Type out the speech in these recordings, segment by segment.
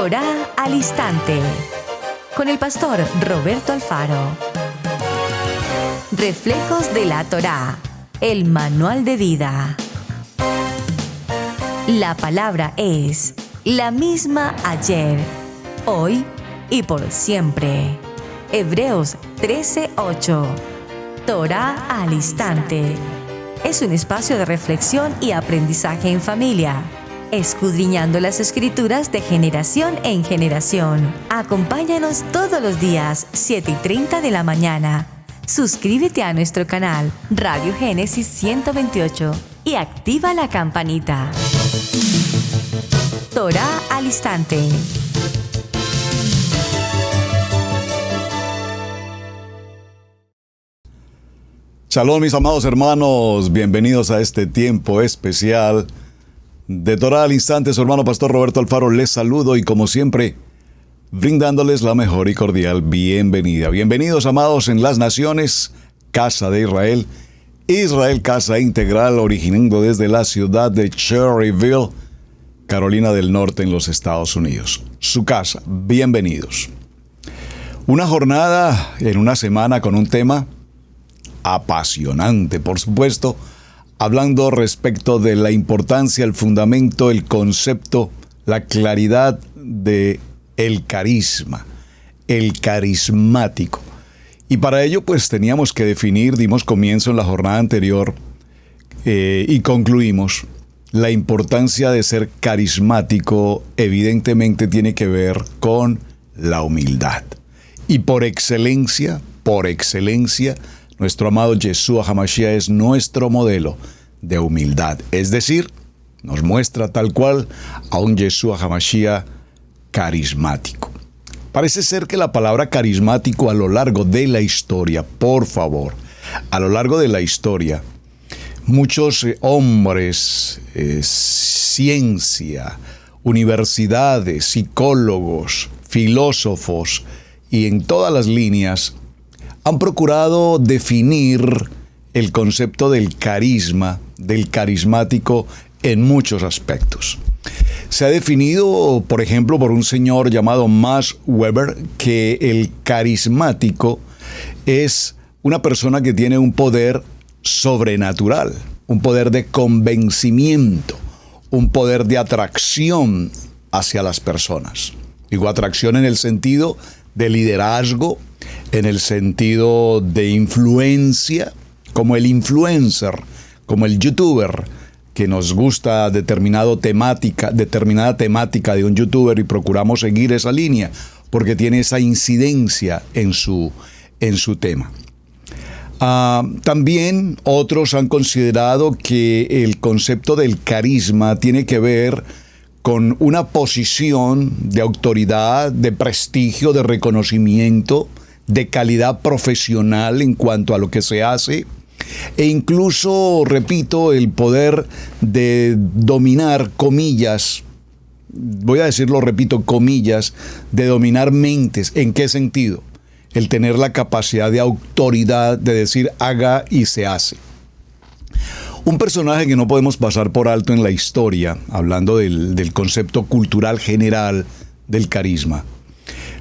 Torá al Instante, con el pastor Roberto Alfaro. Reflejos de la Torá, el manual de vida. La palabra es la misma ayer, hoy y por siempre. Hebreos 13:8. Torá al Instante. Es un espacio de reflexión y aprendizaje en familia, escudriñando las Escrituras de generación en generación. Acompáñanos todos los días, 7:30 de la mañana. Suscríbete a nuestro canal Radio Génesis 128 y activa la campanita. Torá al Instante. Shalom, mis amados hermanos, bienvenidos a este tiempo especial de Torá al Instante. Su hermano pastor Roberto Alfaro les saludo y como siempre, brindándoles la mejor y cordial bienvenida. Bienvenidos, amados, en las naciones, Casa de Israel, Israel Casa Integral, originando desde la ciudad de Cherryville, Carolina del Norte, en los Estados Unidos. Su casa, bienvenidos. Una jornada en una semana con un tema apasionante, por supuesto, hablando respecto de la importancia, el fundamento, el concepto, la claridad de el carisma, el carismático. Y para ello, pues teníamos que definir, dimos comienzo en la jornada anterior y concluimos, la importancia de ser carismático evidentemente tiene que ver con la humildad. Y por excelencia, nuestro amado Yeshua HaMashiach es nuestro modelo de humildad. Es decir, nos muestra tal cual a un Yeshua HaMashiach carismático. Parece ser que la palabra carismático a lo largo de la historia, por favor, a lo largo de la historia, muchos hombres, ciencia, universidades, psicólogos, filósofos y en todas las líneas han procurado definir el concepto del carisma, del carismático en muchos aspectos. Se ha definido, por ejemplo, por un señor llamado Max Weber, que el carismático es una persona que tiene un poder sobrenatural, un poder de convencimiento, un poder de atracción hacia las personas. Digo atracción en el sentido de liderazgo, en el sentido de influencia, como el influencer, como el youtuber, que nos gusta determinada temática de un youtuber y procuramos seguir esa línea porque tiene esa incidencia en su tema. También otros han considerado que el concepto del carisma tiene que ver con una posición de autoridad, de prestigio, de reconocimiento, de calidad profesional en cuanto a lo que se hace, e incluso, repito, el poder de dominar, comillas, voy a decirlo, repito, comillas, de dominar mentes. ¿En qué sentido? El tener la capacidad de autoridad de decir haga y se hace. Un personaje que no podemos pasar por alto en la historia, hablando del concepto cultural general del carisma,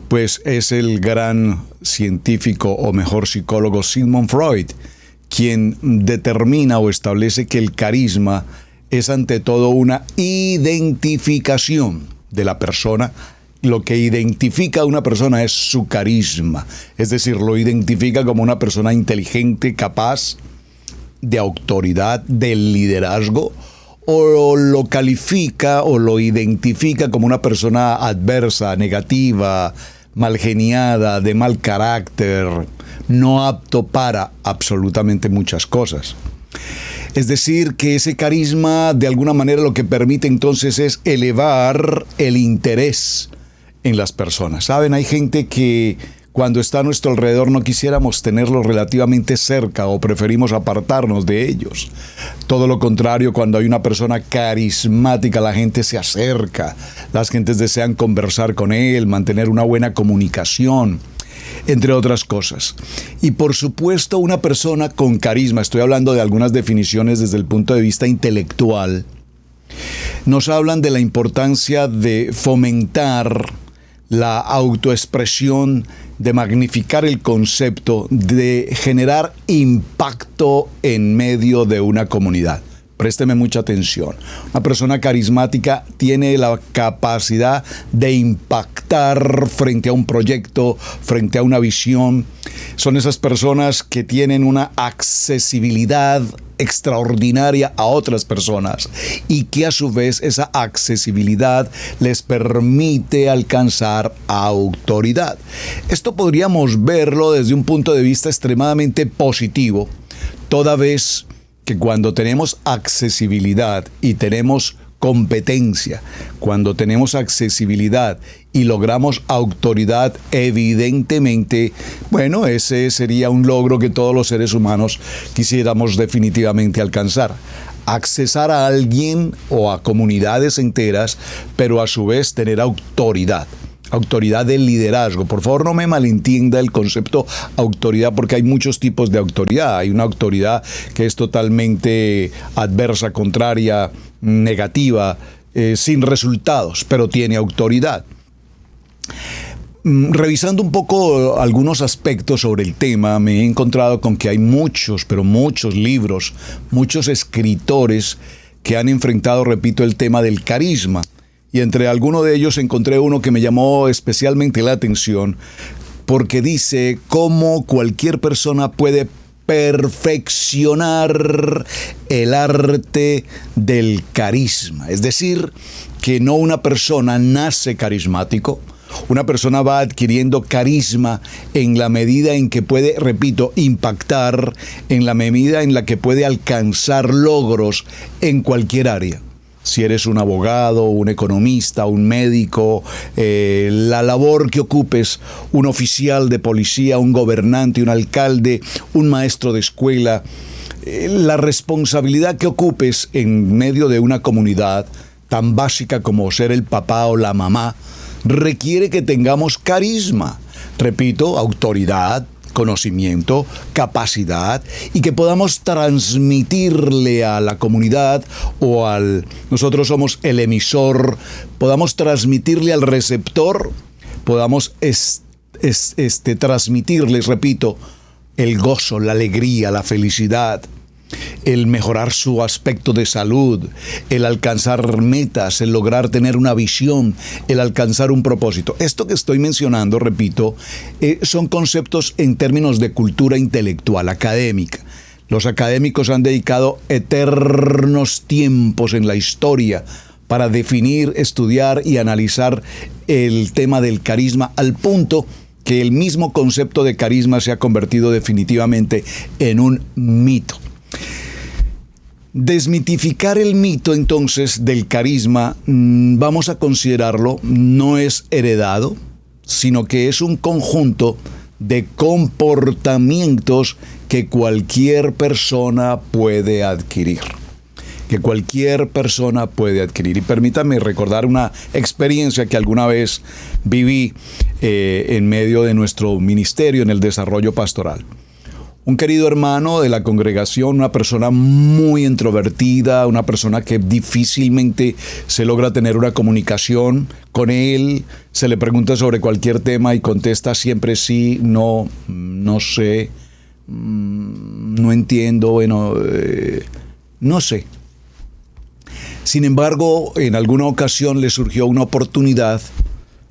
pues es el gran científico, o mejor psicólogo, Sigmund Freud, quien determina o establece que el carisma es ante todo una identificación de la persona. Lo que identifica a una persona es su carisma, es decir, lo identifica como una persona inteligente, capaz, de autoridad, de liderazgo, o lo califica o lo identifica como una persona adversa, negativa, malgeniada, de mal carácter, no apto para absolutamente muchas cosas. Es decir, que ese carisma de alguna manera lo que permite entonces es elevar el interés en las personas. ¿Saben? Hay gente que cuando está a nuestro alrededor no quisiéramos tenerlos relativamente cerca o preferimos apartarnos de ellos. Todo lo contrario, cuando hay una persona carismática, la gente se acerca, las gentes desean conversar con él, mantener una buena comunicación, entre otras cosas. Y por supuesto, una persona con carisma, estoy hablando de algunas definiciones desde el punto de vista intelectual, nos hablan de la importancia de fomentar la autoexpresión, de magnificar el concepto, de generar impacto en medio de una comunidad. Présteme mucha atención. Una persona carismática tiene la capacidad de impactar frente a un proyecto, frente a una visión. Son esas personas que tienen una accesibilidad extraordinaria a otras personas y que a su vez esa accesibilidad les permite alcanzar autoridad. Esto podríamos verlo desde un punto de vista extremadamente positivo, toda vez que cuando tenemos accesibilidad y tenemos competencia, cuando tenemos accesibilidad y logramos autoridad, evidentemente, bueno, ese sería un logro que todos los seres humanos quisiéramos definitivamente alcanzar. Accesar a alguien o a comunidades enteras, pero a su vez tener autoridad. Autoridad del liderazgo. Por favor, no me malentienda el concepto autoridad, porque hay muchos tipos de autoridad. Hay una autoridad que es totalmente adversa, contraria, negativa, sin resultados, pero tiene autoridad. Revisando un poco algunos aspectos sobre el tema, me he encontrado con que hay muchos, pero muchos libros, muchos escritores que han enfrentado, repito, el tema del carisma. Y entre algunos de ellos encontré uno que me llamó especialmente la atención, porque dice cómo cualquier persona puede perfeccionar el arte del carisma. Es decir, que no una persona nace carismático, una persona va adquiriendo carisma en la medida en que puede, repito, impactar, en la medida en la que puede alcanzar logros en cualquier área. Si eres un abogado, un economista, un médico, la labor que ocupes, un oficial de policía, un gobernante, un alcalde, un maestro de escuela, la responsabilidad que ocupes en medio de una comunidad tan básica como ser el papá o la mamá, requiere que tengamos carisma. Repito, autoridad, conocimiento, capacidad, y que podamos transmitirle a la comunidad o nosotros somos el emisor, podamos transmitirle al receptor, podamos transmitirles, repito, el gozo, la alegría, la felicidad, el mejorar su aspecto de salud, el alcanzar metas, el lograr tener una visión, el alcanzar un propósito. Esto que estoy mencionando, repito, son conceptos en términos de cultura intelectual, académica. Los académicos han dedicado eternos tiempos en la historia para definir, estudiar y analizar el tema del carisma, al punto que el mismo concepto de carisma se ha convertido definitivamente en un mito. Desmitificar el mito entonces del carisma, vamos a considerarlo, no es heredado, sino que es un conjunto de comportamientos que cualquier persona puede adquirir. Que cualquier persona puede adquirir. Y permítame recordar una experiencia que alguna vez viví en medio de nuestro ministerio en el desarrollo pastoral. Un querido hermano de la congregación, una persona muy introvertida, una persona que difícilmente se logra tener una comunicación con él, se le pregunta sobre cualquier tema y contesta siempre sí, no, no sé, no entiendo, bueno, no sé. Sin embargo, en alguna ocasión le surgió una oportunidad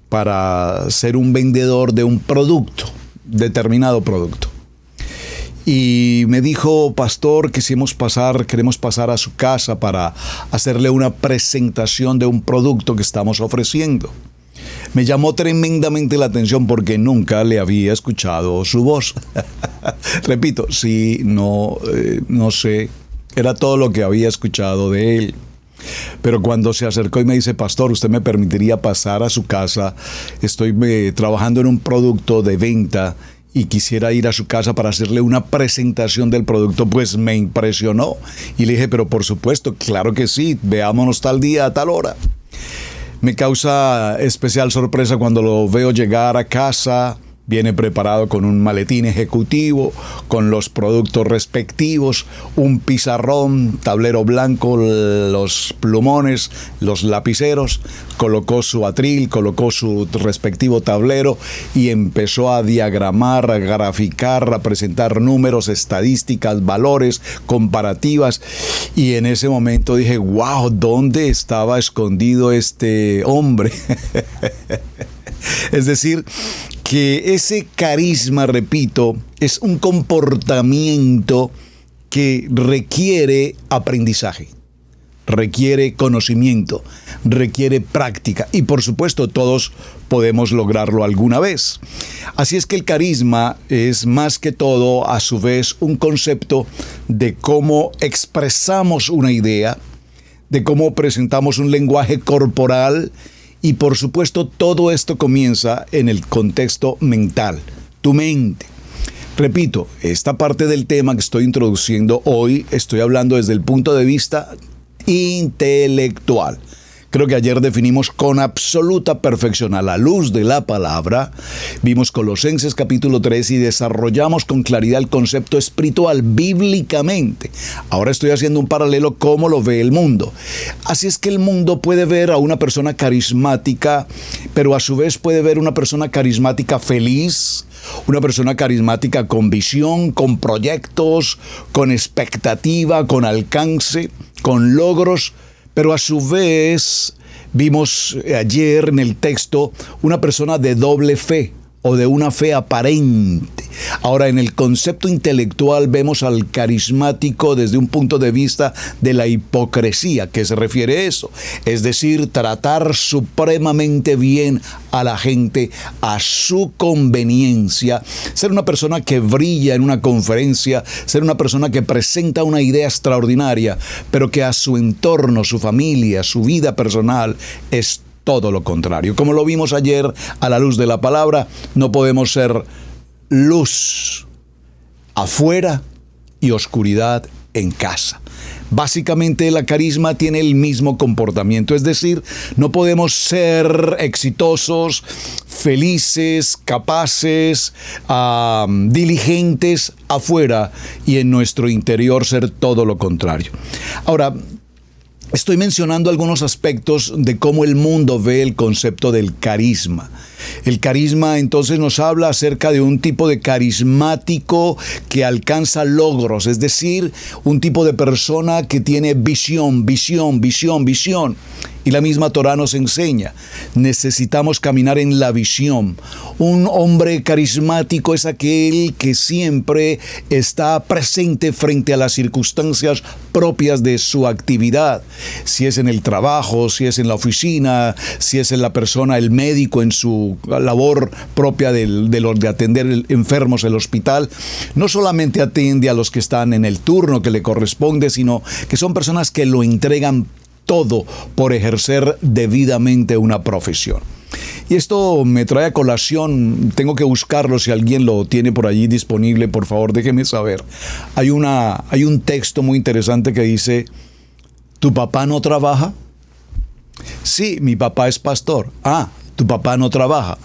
para ser un vendedor de un producto, determinado producto. Y me dijo, pastor, queremos pasar a su casa para hacerle una presentación de un producto que estamos ofreciendo. Me llamó tremendamente la atención porque nunca le había escuchado su voz. Repito, sí, no sé, era todo lo que había escuchado de él. Pero cuando se acercó y me dice, pastor, ¿usted me permitiría pasar a su casa? Estoy trabajando en un producto de venta y quisiera ir a su casa para hacerle una presentación del producto. Pues me impresionó. Y le dije, pero por supuesto, claro que sí, veámonos tal día a tal hora. Me causa especial sorpresa cuando lo veo llegar a casa, Viene preparado con un maletín ejecutivo, con los productos respectivos, un pizarrón, tablero blanco, los plumones, los lapiceros, colocó su atril, colocó su respectivo tablero y empezó a diagramar, a graficar, a presentar números, estadísticas, valores, comparativas. Y en ese momento dije, wow, ¿dónde estaba escondido este hombre? Es decir, que ese carisma, repito, es un comportamiento que requiere aprendizaje, requiere conocimiento, requiere práctica y por supuesto todos podemos lograrlo alguna vez. Así es que el carisma es más que todo a su vez un concepto de cómo expresamos una idea, de cómo presentamos un lenguaje corporal. Y por supuesto, todo esto comienza en el contexto mental, tu mente. Repito, esta parte del tema que estoy introduciendo hoy, estoy hablando desde el punto de vista intelectual. Creo que ayer definimos con absoluta perfección, a la luz de la palabra, vimos Colosenses capítulo 3 y desarrollamos con claridad el concepto espiritual bíblicamente. Ahora estoy haciendo un paralelo cómo lo ve el mundo. Así es que el mundo puede ver a una persona carismática, pero a su vez puede ver una persona carismática feliz, una persona carismática con visión, con proyectos, con expectativa, con alcance, con logros. Pero a su vez, vimos ayer en el texto una persona de doble fe o de una fe aparente. Ahora, en el concepto intelectual vemos al carismático desde un punto de vista de la hipocresía. ¿Qué se refiere a eso? Es decir, tratar supremamente bien a la gente a su conveniencia, ser una persona que brilla en una conferencia, ser una persona que presenta una idea extraordinaria, pero que a su entorno, su familia, su vida personal es todo lo contrario. Como lo vimos ayer a la luz de la palabra, no podemos ser luz afuera y oscuridad en casa. Básicamente la carisma tiene el mismo comportamiento, es decir, no podemos ser exitosos, felices, capaces, diligentes afuera y en nuestro interior ser todo lo contrario. Ahora, estoy mencionando algunos aspectos de cómo el mundo ve el concepto del carisma. El carisma entonces nos habla acerca de un tipo de carismático que alcanza logros, es decir, un tipo de persona que tiene visión. Y la misma Torá nos enseña, necesitamos caminar en la visión. Un hombre carismático es aquel que siempre está presente frente a las circunstancias propias de su actividad. Si es en el trabajo, si es en la oficina, si es en la persona, el médico en su labor propia de atender enfermos en el hospital, no solamente atiende a los que están en el turno que le corresponde, sino que son personas que lo entregan todo por ejercer debidamente una profesión. Y esto me trae a colación, tengo que buscarlo, si alguien lo tiene por allí disponible, por favor déjeme saber. Hay un texto muy interesante que dice, ¿tu papá no trabaja? Sí, mi papá es pastor. Ah, tu papá no trabaja.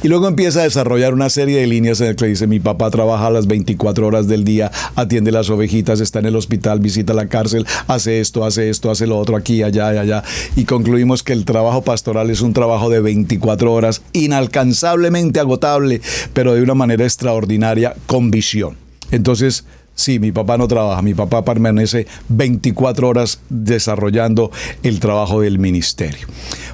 Y luego empieza a desarrollar una serie de líneas en las que dice, mi papá trabaja las 24 horas del día, atiende las ovejitas, está en el hospital, visita la cárcel, hace esto, hace lo otro, aquí, allá. Y concluimos que el trabajo pastoral es un trabajo de 24 horas, inalcanzablemente agotable, pero de una manera extraordinaria, con visión. Entonces, sí, mi papá no trabaja, mi papá permanece 24 horas desarrollando el trabajo del ministerio.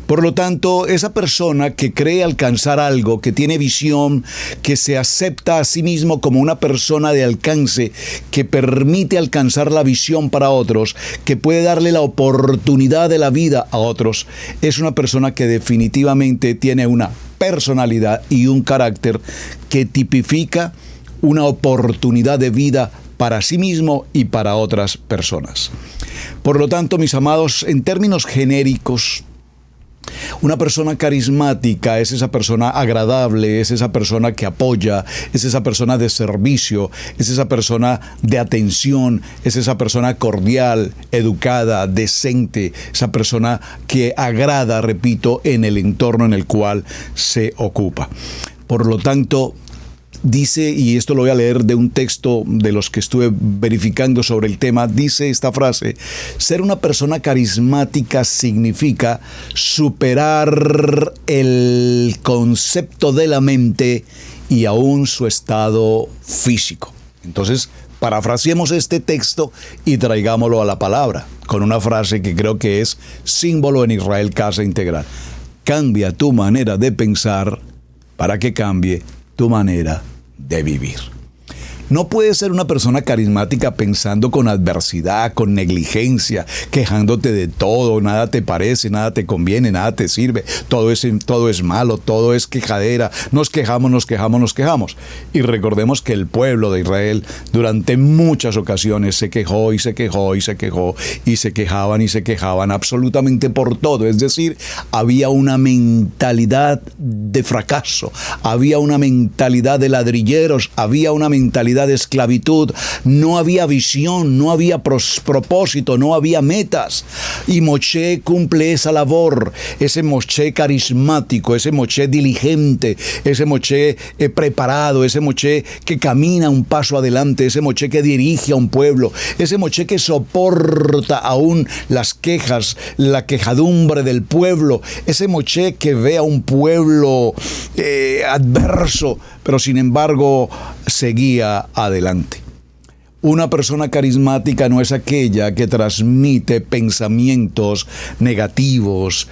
Por lo tanto, esa persona que cree alcanzar algo, que tiene visión, que se acepta a sí mismo como una persona de alcance, que permite alcanzar la visión para otros, que puede darle la oportunidad de la vida a otros, es una persona que definitivamente tiene una personalidad y un carácter que tipifica una oportunidad de vida para sí mismo y para otras personas. Por lo tanto, mis amados, en términos genéricos, una persona carismática es esa persona agradable, es esa persona que apoya, es esa persona de servicio, es esa persona de atención, es esa persona cordial, educada, decente, esa persona que agrada, repito, en el entorno en el cual se ocupa. Por lo tanto, dice, y esto lo voy a leer de un texto de los que estuve verificando sobre el tema, dice esta frase: ser una persona carismática significa superar el concepto de la mente y aún su estado físico. Entonces, parafraseemos este texto y traigámoslo a la palabra, con una frase que creo que es símbolo en Israel Casa Integral. Cambia tu manera de pensar para que cambie tu manera de vivir. No puedes ser una persona carismática pensando con adversidad, con negligencia, quejándote de todo, nada te parece, nada te conviene, nada te sirve, todo es malo, todo es quejadera, nos quejamos. Y recordemos que el pueblo de Israel durante muchas ocasiones se quejó y se quejaban absolutamente por todo. Es decir, había una mentalidad de fracaso, había una mentalidad de ladrilleros, había una mentalidad de esclavitud, no había visión, no había propósito, no había metas. Y Moshe cumple esa labor, ese Moshe carismático, ese Moshe diligente, ese Moshe preparado, ese Moshe que camina un paso adelante, ese Moshe que dirige a un pueblo, ese Moshe que soporta aún las quejas, la quejadumbre del pueblo, ese Moshe que ve a un pueblo adverso, pero sin embargo seguía adelante. Una persona carismática no es aquella que transmite pensamientos negativos,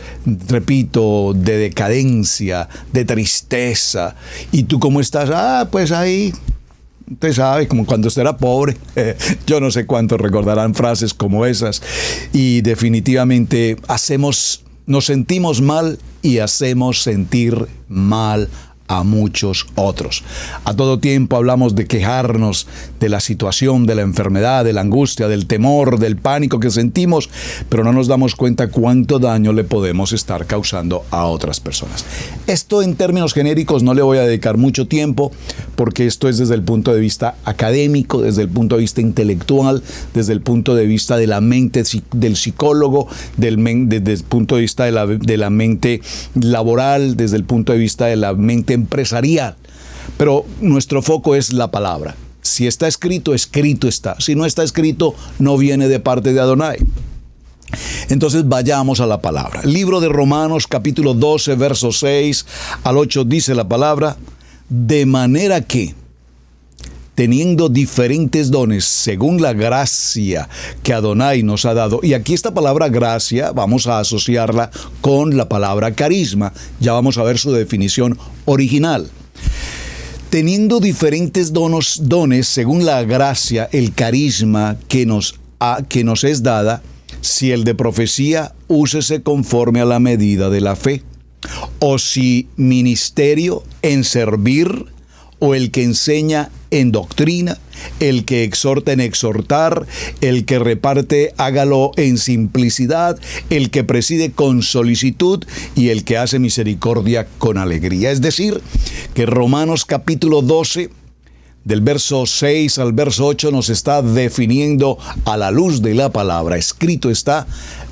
repito, de decadencia, de tristeza. ¿Y tú cómo estás? Pues ahí, usted sabe, como cuando usted era pobre. Yo no sé cuántos recordarán frases como esas. Y definitivamente nos sentimos mal y hacemos sentir mal a muchos otros. A todo tiempo hablamos de quejarnos de la situación, de la enfermedad, de la angustia, del temor, del pánico que sentimos, pero no nos damos cuenta cuánto daño le podemos estar causando a otras personas. Esto en términos genéricos no le voy a dedicar mucho tiempo, porque esto es desde el punto de vista académico, desde el punto de vista intelectual, desde el punto de vista de la mente del psicólogo, desde el punto de vista de la mente laboral, desde el punto de vista de la mente empresarial. Pero nuestro foco es la palabra. Si está escrito, escrito está. Si no está escrito, no viene de parte de Adonai. Entonces vayamos a la palabra. El libro de Romanos, capítulo 12, versos 6 al 8, dice la palabra: de manera que, teniendo diferentes dones según la gracia que Adonai nos ha dado. Y aquí esta palabra gracia vamos a asociarla con la palabra carisma. Ya vamos a ver su definición original. Teniendo diferentes dones según la gracia, el carisma que nos es dada, si el de profecía, úsese conforme a la medida de la fe. O si ministerio, en servir, o el que enseña en doctrina, el que exhorta en exhortar, el que reparte hágalo en simplicidad, el que preside con solicitud y el que hace misericordia con alegría. Es decir, que Romanos capítulo 12, del verso 6 al verso 8, nos está definiendo a la luz de la palabra. Escrito está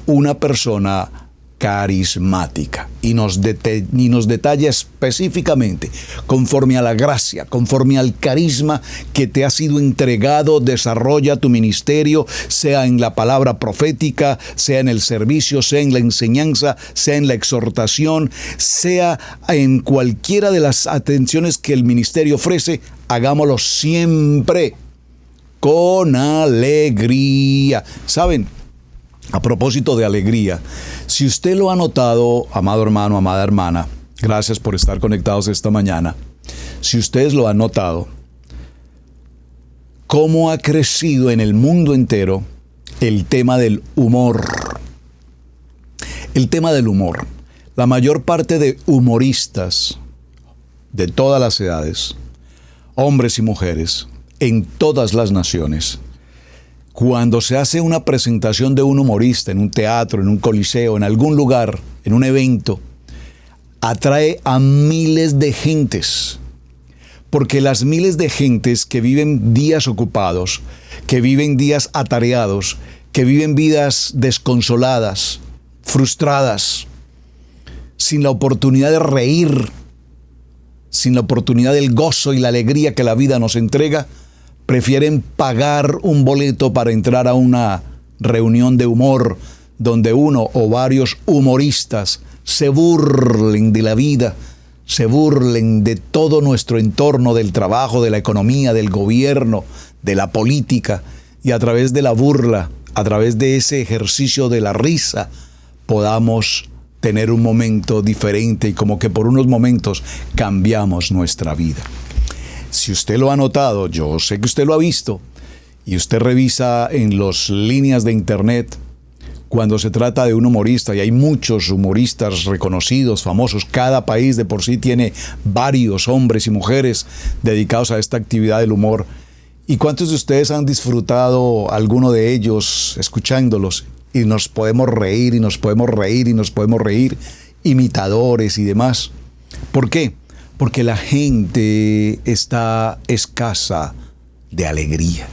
una persona carismática y nos detalla específicamente, conforme a la gracia, conforme al carisma que te ha sido entregado, desarrolla tu ministerio, sea en la palabra profética, sea en el servicio, sea en la enseñanza, sea en la exhortación, sea en cualquiera de las atenciones que el ministerio ofrece. Hagámoslo siempre con alegría. ¿Saben? A propósito de alegría, si usted lo ha notado, amado hermano, amada hermana, gracias por estar conectados esta mañana. Si ustedes lo han notado, cómo ha crecido en el mundo entero el tema del humor. El tema del humor. La mayor parte de humoristas de todas las edades, hombres y mujeres, en todas las naciones, cuando se hace una presentación de un humorista en un teatro, en un coliseo, en algún lugar, en un evento, atrae a miles de gentes. Porque las miles de gentes que viven días ocupados, que viven días atareados, que viven vidas desconsoladas, frustradas, sin la oportunidad de reír, sin la oportunidad del gozo y la alegría que la vida nos entrega, prefieren pagar un boleto para entrar a una reunión de humor donde uno o varios humoristas se burlen de la vida, se burlen de todo nuestro entorno, del trabajo, de la economía, del gobierno, de la política, y a través de la burla, a través de ese ejercicio de la risa, podamos tener un momento diferente y como que por unos momentos cambiamos nuestra vida. Si usted lo ha notado, yo sé que usted lo ha visto, y usted revisa en las líneas de internet, cuando se trata de un humorista, y hay muchos humoristas reconocidos, famosos, cada país de por sí tiene varios hombres y mujeres dedicados a esta actividad del humor. ¿Y cuántos de ustedes han disfrutado alguno de ellos escuchándolos? Y nos podemos reír, y nos podemos reír, y nos podemos reír, imitadores y demás. ¿Por qué? Porque la gente está escasa de alegría.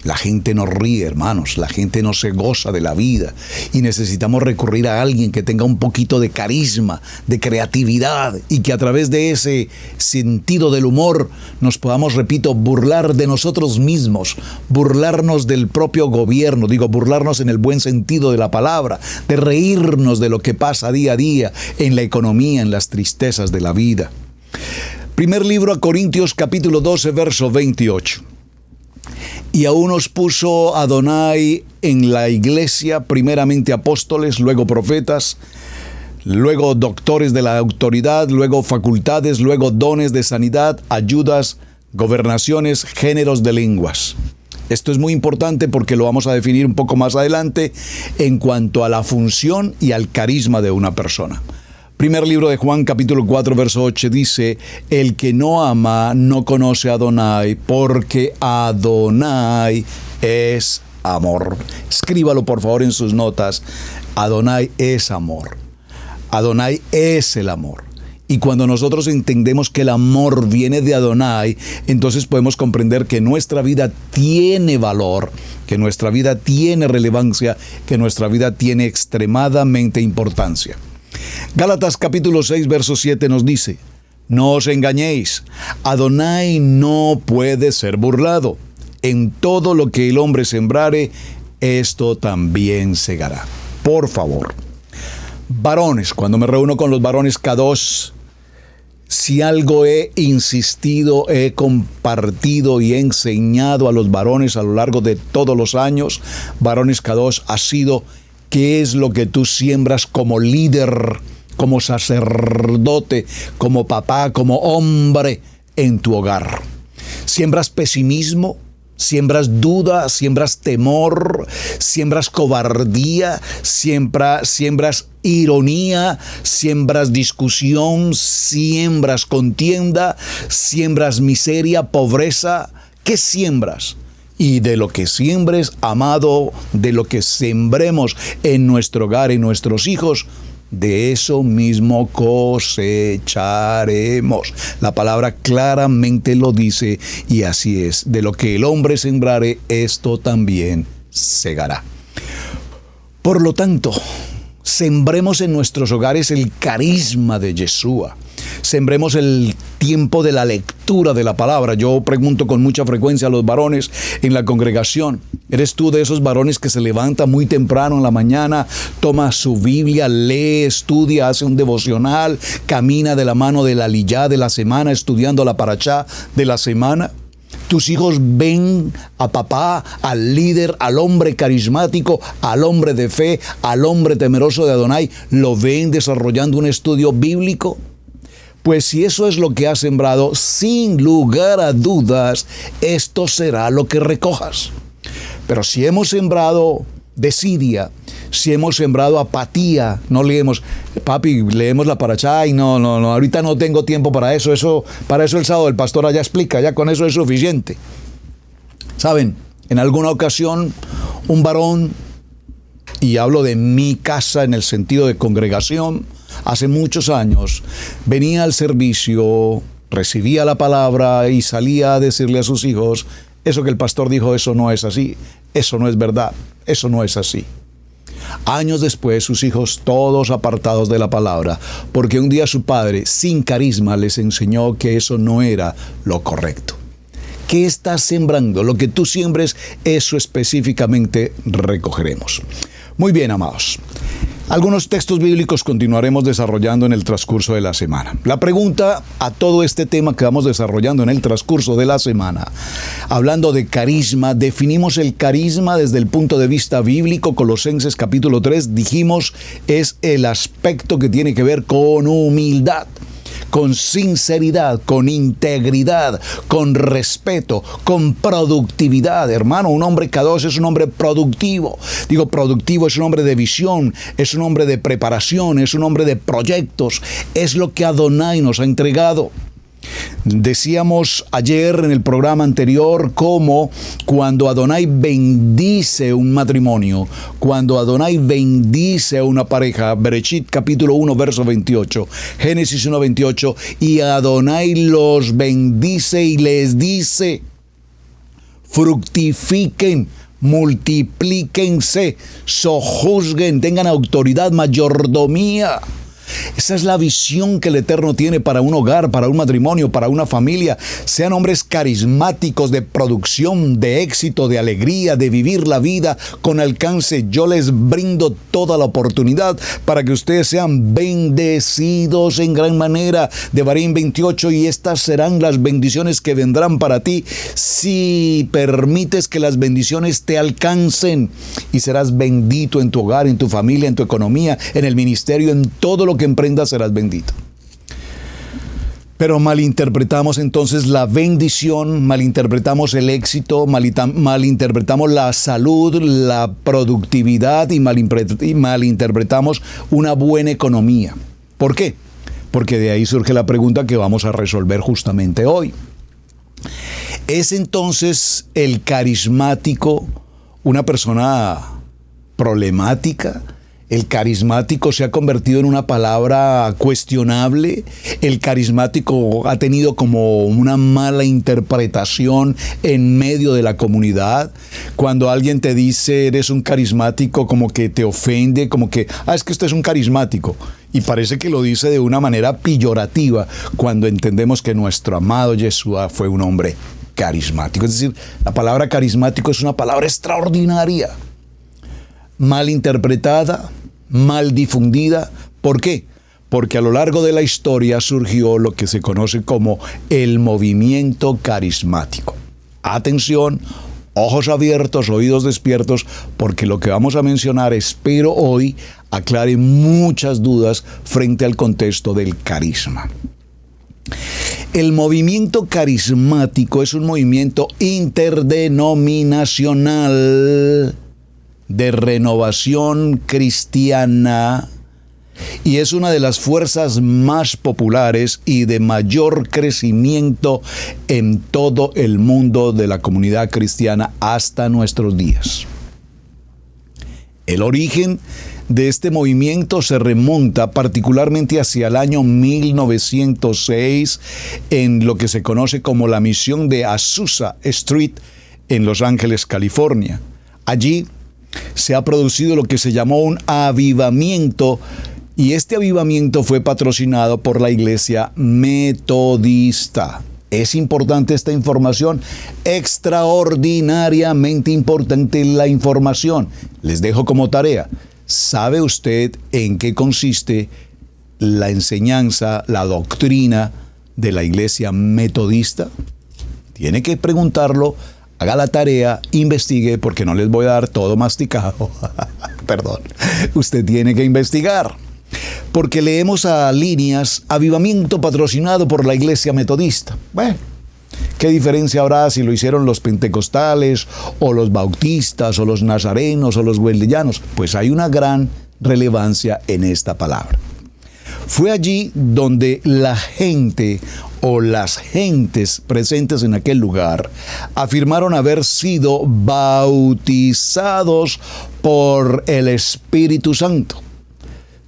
La gente no ríe, hermanos, la gente no se goza de la vida y necesitamos recurrir a alguien que tenga un poquito de carisma, de creatividad y que a través de ese sentido del humor nos podamos, repito, burlar de nosotros mismos, burlarnos del propio gobierno, burlarnos en el buen sentido de la palabra, de reírnos de lo que pasa día a día en la economía, en las tristezas de la vida. Primer libro a Corintios, capítulo 12, verso 28. Y aún os puso Adonai en la iglesia, primeramente apóstoles, luego profetas, luego doctores de la autoridad, luego facultades, luego dones de sanidad, ayudas, gobernaciones, géneros de lenguas. Esto es muy importante porque lo vamos a definir un poco más adelante en cuanto a la función y al carisma de una persona. Primer libro de Juan, capítulo 4, verso 8, dice: el que no ama no conoce a Adonai, porque Adonai es amor. Escríbalo por favor en sus notas. Adonai es amor. Adonai es el amor. Y cuando nosotros entendemos que el amor viene de Adonai, entonces podemos comprender que nuestra vida tiene valor, que nuestra vida tiene relevancia, que nuestra vida tiene extremadamente importancia. Gálatas capítulo 6, verso 7 nos dice: no os engañéis, Adonai no puede ser burlado. En todo lo que el hombre sembrare, esto también segará. Por favor, varones, cuando me reúno con los varones Kadosh, si algo he insistido, he compartido y he enseñado a los varones a lo largo de todos los años, varones Kadosh, ha sido: ¿qué es lo que tú siembras como líder, como sacerdote, como papá, como hombre en tu hogar? ¿Siembras pesimismo? ¿Siembras duda? ¿Siembras temor? ¿Siembras cobardía? ¿Siembras ironía? ¿Siembras discusión? ¿Siembras contienda? ¿Siembras miseria, pobreza? ¿Qué siembras? Y de lo que siembres, amado, de lo que sembremos en nuestro hogar, en nuestros hijos, de eso mismo cosecharemos. La palabra claramente lo dice y así es. De lo que el hombre sembrare, esto también segará. Por lo tanto, sembremos en nuestros hogares el carisma de Yeshua. Sembremos el tiempo de la lectura de la palabra. Yo pregunto con mucha frecuencia a los varones en la congregación: ¿eres tú de esos varones que se levanta muy temprano en la mañana, toma su Biblia, lee, estudia, hace un devocional, camina de la mano de la aliyá de la semana, estudiando la parashá de la semana? Tus hijos ven a papá, al líder, al hombre carismático, al hombre de fe, al hombre temeroso de Adonai, ¿lo ven desarrollando un estudio bíblico? Pues si eso es lo que has sembrado, sin lugar a dudas, esto será lo que recojas. Pero si hemos sembrado desidia, si hemos sembrado apatía, no leemos, papi, leemos la parashá y no, ahorita no tengo tiempo para eso, para eso el sábado el pastor allá explica, ya con eso es suficiente. ¿Saben? En alguna ocasión, un varón, y hablo de mi casa en el sentido de congregación, hace muchos años, venía al servicio, recibía la palabra y salía a decirle a sus hijos: eso que el pastor dijo, eso no es así, eso no es verdad, eso no es así. Años después, sus hijos todos apartados de la palabra, porque un día su padre, sin carisma, les enseñó que eso no era lo correcto. ¿Qué estás sembrando? Lo que tú siembres, eso específicamente recogeremos. Muy bien, amados. Algunos textos bíblicos continuaremos desarrollando en el transcurso de la semana. La pregunta a todo este tema que vamos desarrollando en el transcurso de la semana, hablando de carisma, definimos el carisma desde el punto de vista bíblico. Colosenses capítulo 3, dijimos, es el aspecto que tiene que ver con humildad, con sinceridad, con integridad, con respeto, con productividad. Hermano, un hombre K2 es un hombre productivo. Digo, productivo es un hombre de visión, es un hombre de preparación, es un hombre de proyectos. Es lo que Adonai nos ha entregado. Decíamos ayer en el programa anterior cómo cuando Adonai bendice un matrimonio, cuando Adonai bendice a una pareja, Bereshit capítulo 1 verso 28, Génesis 1 28, y Adonai los bendice y les dice: fructifiquen, multiplíquense, sojuzguen, tengan autoridad, mayordomía. Esa es la visión que el Eterno tiene para un hogar, para un matrimonio, para una familia. Sean hombres carismáticos, de producción, de éxito, de alegría, de vivir la vida con alcance. Yo les brindo toda la oportunidad para que ustedes sean bendecidos en gran manera. Devarim 28, y estas serán las bendiciones que vendrán para ti si permites que las bendiciones te alcancen. Y serás bendito en tu hogar, en tu familia, en tu economía, en el ministerio, en todo lo que emprendas serás bendito. Pero malinterpretamos entonces la bendición, malinterpretamos el éxito, malinterpretamos la salud, la productividad y malinterpretamos una buena economía. ¿Por qué? Porque de ahí surge la pregunta que vamos a resolver justamente hoy. ¿Es entonces el carismático una persona problemática? ¿El carismático se ha convertido en una palabra cuestionable? ¿El carismático ha tenido como una mala interpretación en medio de la comunidad? Cuando alguien te dice eres un carismático, como que te ofende, como que, es que usted es un carismático. Y parece que lo dice de una manera peyorativa, cuando entendemos que nuestro amado Yeshua fue un hombre carismático. Es decir, la palabra carismático es una palabra extraordinaria, mal interpretada, mal difundida. ¿Por qué? Porque a lo largo de la historia surgió lo que se conoce como el movimiento carismático. Atención, ojos abiertos, oídos despiertos, porque lo que vamos a mencionar, espero hoy, aclare muchas dudas frente al contexto del carisma. El movimiento carismático es un movimiento interdenominacional de renovación cristiana y es una de las fuerzas más populares y de mayor crecimiento en todo el mundo de la comunidad cristiana hasta nuestros días. El origen de este movimiento se remonta particularmente hacia el año 1906 en lo que se conoce como la misión de Azusa Street en Los Ángeles, California. Allí se ha producido lo que se llamó un avivamiento, y este avivamiento fue patrocinado por la Iglesia Metodista. Es importante esta información, extraordinariamente importante la información. Les dejo como tarea. ¿Sabe usted en qué consiste la enseñanza, la doctrina de la Iglesia Metodista? Tiene que preguntarlo. Haga la tarea, investigue, porque no les voy a dar todo masticado. Perdón. Usted tiene que investigar. Porque leemos a líneas, avivamiento patrocinado por la Iglesia Metodista. Bueno, ¿qué diferencia habrá si lo hicieron los pentecostales, o los bautistas, o los nazarenos, o los wesleyanos? Pues hay una gran relevancia en esta palabra. Fue allí donde la gente o las gentes presentes en aquel lugar afirmaron haber sido bautizados por el Espíritu Santo,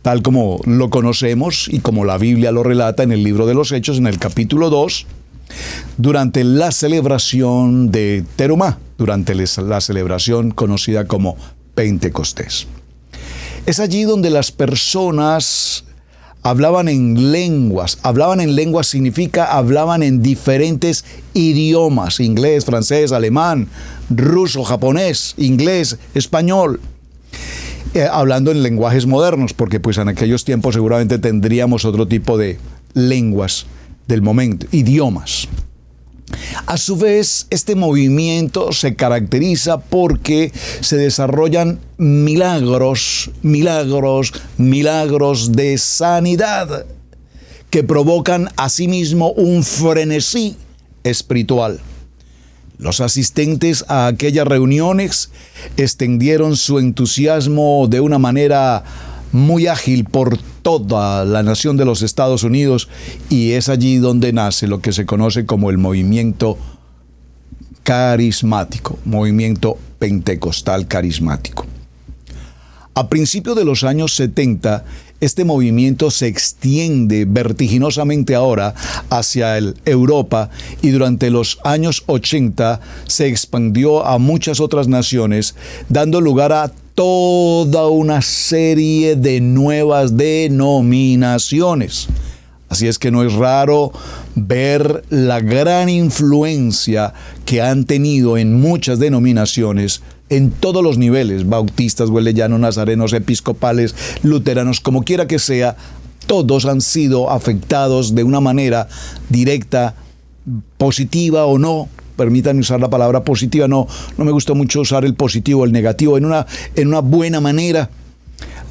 tal como lo conocemos y como la Biblia lo relata en el libro de los Hechos, en el capítulo 2, durante la celebración de Terumá, durante la celebración conocida como Pentecostés. Es allí donde las personas hablaban en lenguas. Hablaban en lenguas significa hablaban en diferentes idiomas: inglés, francés, alemán, ruso, japonés, inglés, español. Hablando en lenguajes modernos, porque pues en aquellos tiempos seguramente tendríamos otro tipo de lenguas del momento, idiomas. A su vez, este movimiento se caracteriza porque se desarrollan milagros de sanidad que provocan asimismo un frenesí espiritual. Los asistentes a aquellas reuniones extendieron su entusiasmo de una manera muy ágil por toda la nación de los Estados Unidos, y es allí donde nace lo que se conoce como el movimiento carismático, movimiento pentecostal carismático. A principios de los años 70, este movimiento se extiende vertiginosamente ahora hacia Europa, y durante los años 80 se expandió a muchas otras naciones, dando lugar a toda una serie de nuevas denominaciones. Así es que no es raro ver la gran influencia que han tenido en muchas denominaciones en todos los niveles: bautistas, wesleyanos, nazarenos, episcopales, luteranos, como quiera que sea. Todos han sido afectados de una manera directa, positiva o no. Permítanme usar la palabra positiva, no me gusta mucho usar el positivo o el negativo. En una buena manera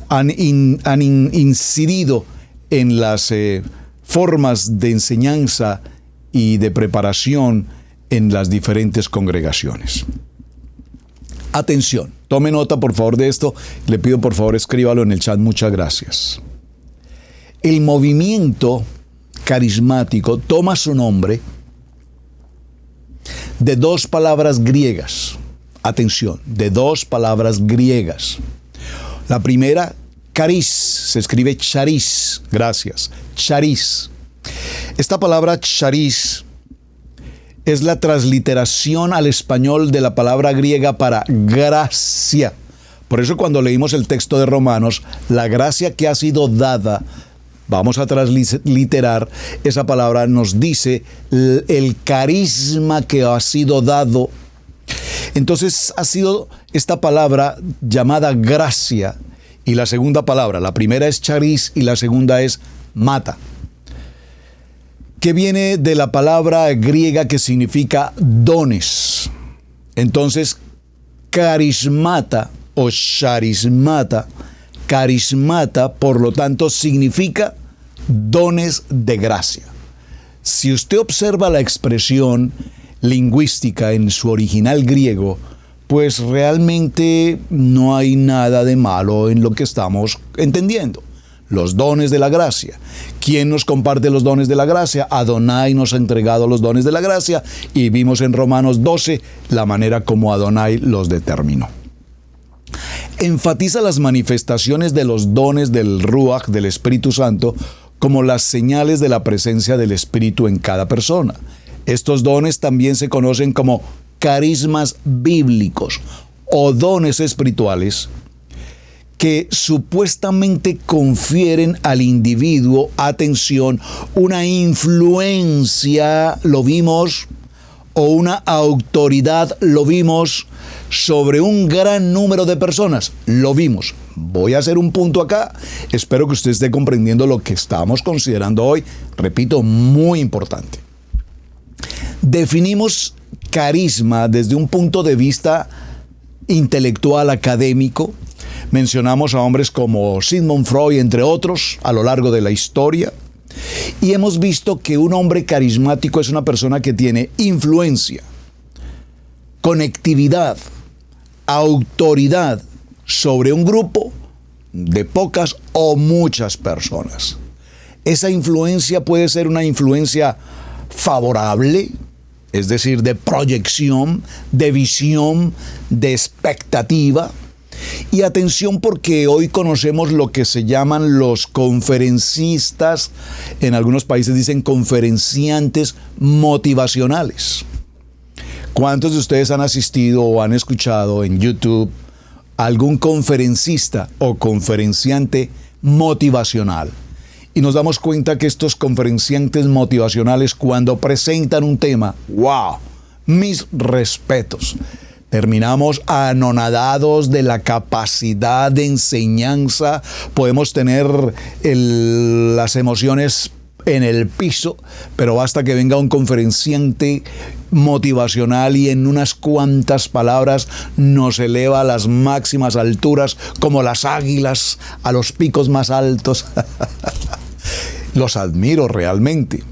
han incidido en las formas de enseñanza y de preparación en las diferentes congregaciones. Atención, tome nota por favor de esto. Le pido por favor escríbalo en el chat. Muchas gracias. El movimiento carismático toma su nombre de dos palabras griegas. Atención, de dos palabras griegas. La primera, charis, se escribe charis. Gracias, charis. Esta palabra charis es la transliteración al español de la palabra griega para gracia. Por eso cuando leímos el texto de Romanos, la gracia que ha sido dada, vamos a transliterar esa palabra, nos dice el carisma que ha sido dado. Entonces ha sido esta palabra llamada gracia, y la segunda palabra, la primera es charis y la segunda es mata, que viene de la palabra griega que significa dones. Entonces, carismata o charismata, carismata, por lo tanto, significa dones de gracia. Si usted observa la expresión lingüística en su original griego, pues realmente no hay nada de malo en lo que estamos entendiendo. Los dones de la gracia. ¿Quién nos comparte los dones de la gracia? Adonai nos ha entregado los dones de la gracia, y vimos en Romanos 12 la manera como Adonai los determinó. Enfatiza las manifestaciones de los dones del Ruach, del Espíritu Santo, como las señales de la presencia del Espíritu en cada persona. Estos dones también se conocen como carismas bíblicos o dones espirituales, que supuestamente confieren al individuo, atención, una influencia, lo vimos, o una autoridad, lo vimos, sobre un gran número de personas, lo vimos. Voy a hacer un punto acá. Espero que usted esté comprendiendo lo que estamos considerando hoy. Repito, muy importante. Definimos carisma desde un punto de vista intelectual, académico. Mencionamos a hombres como Sigmund Freud, entre otros, a lo largo de la historia. Y hemos visto que un hombre carismático es una persona que tiene influencia, conectividad, autoridad sobre un grupo de pocas o muchas personas. Esa influencia puede ser una influencia favorable, es decir, de proyección, de visión, de expectativa. Y atención, porque hoy conocemos lo que se llaman los conferencistas, en algunos países dicen conferenciantes motivacionales. ¿Cuántos de ustedes han asistido o han escuchado en YouTube algún conferencista o conferenciante motivacional. Y nos damos cuenta que estos conferenciantes motivacionales, cuando presentan un tema, ¡wow! Mis respetos. Terminamos anonadados de la capacidad de enseñanza. Podemos tener las emociones en el piso, pero basta que venga un conferenciante motivacional y en unas cuantas palabras nos eleva a las máximas alturas, como las águilas a los picos más altos. Los admiro realmente.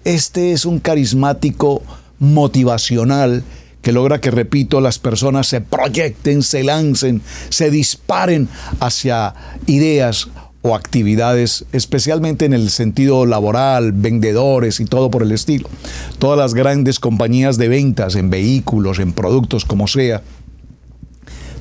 Este es un carismático motivacional que logra que, repito, las personas se proyecten, se lancen, se disparen hacia ideas o actividades, especialmente en el sentido laboral, vendedores y todo por el estilo. Todas las grandes compañías de ventas, en vehículos, en productos, como sea,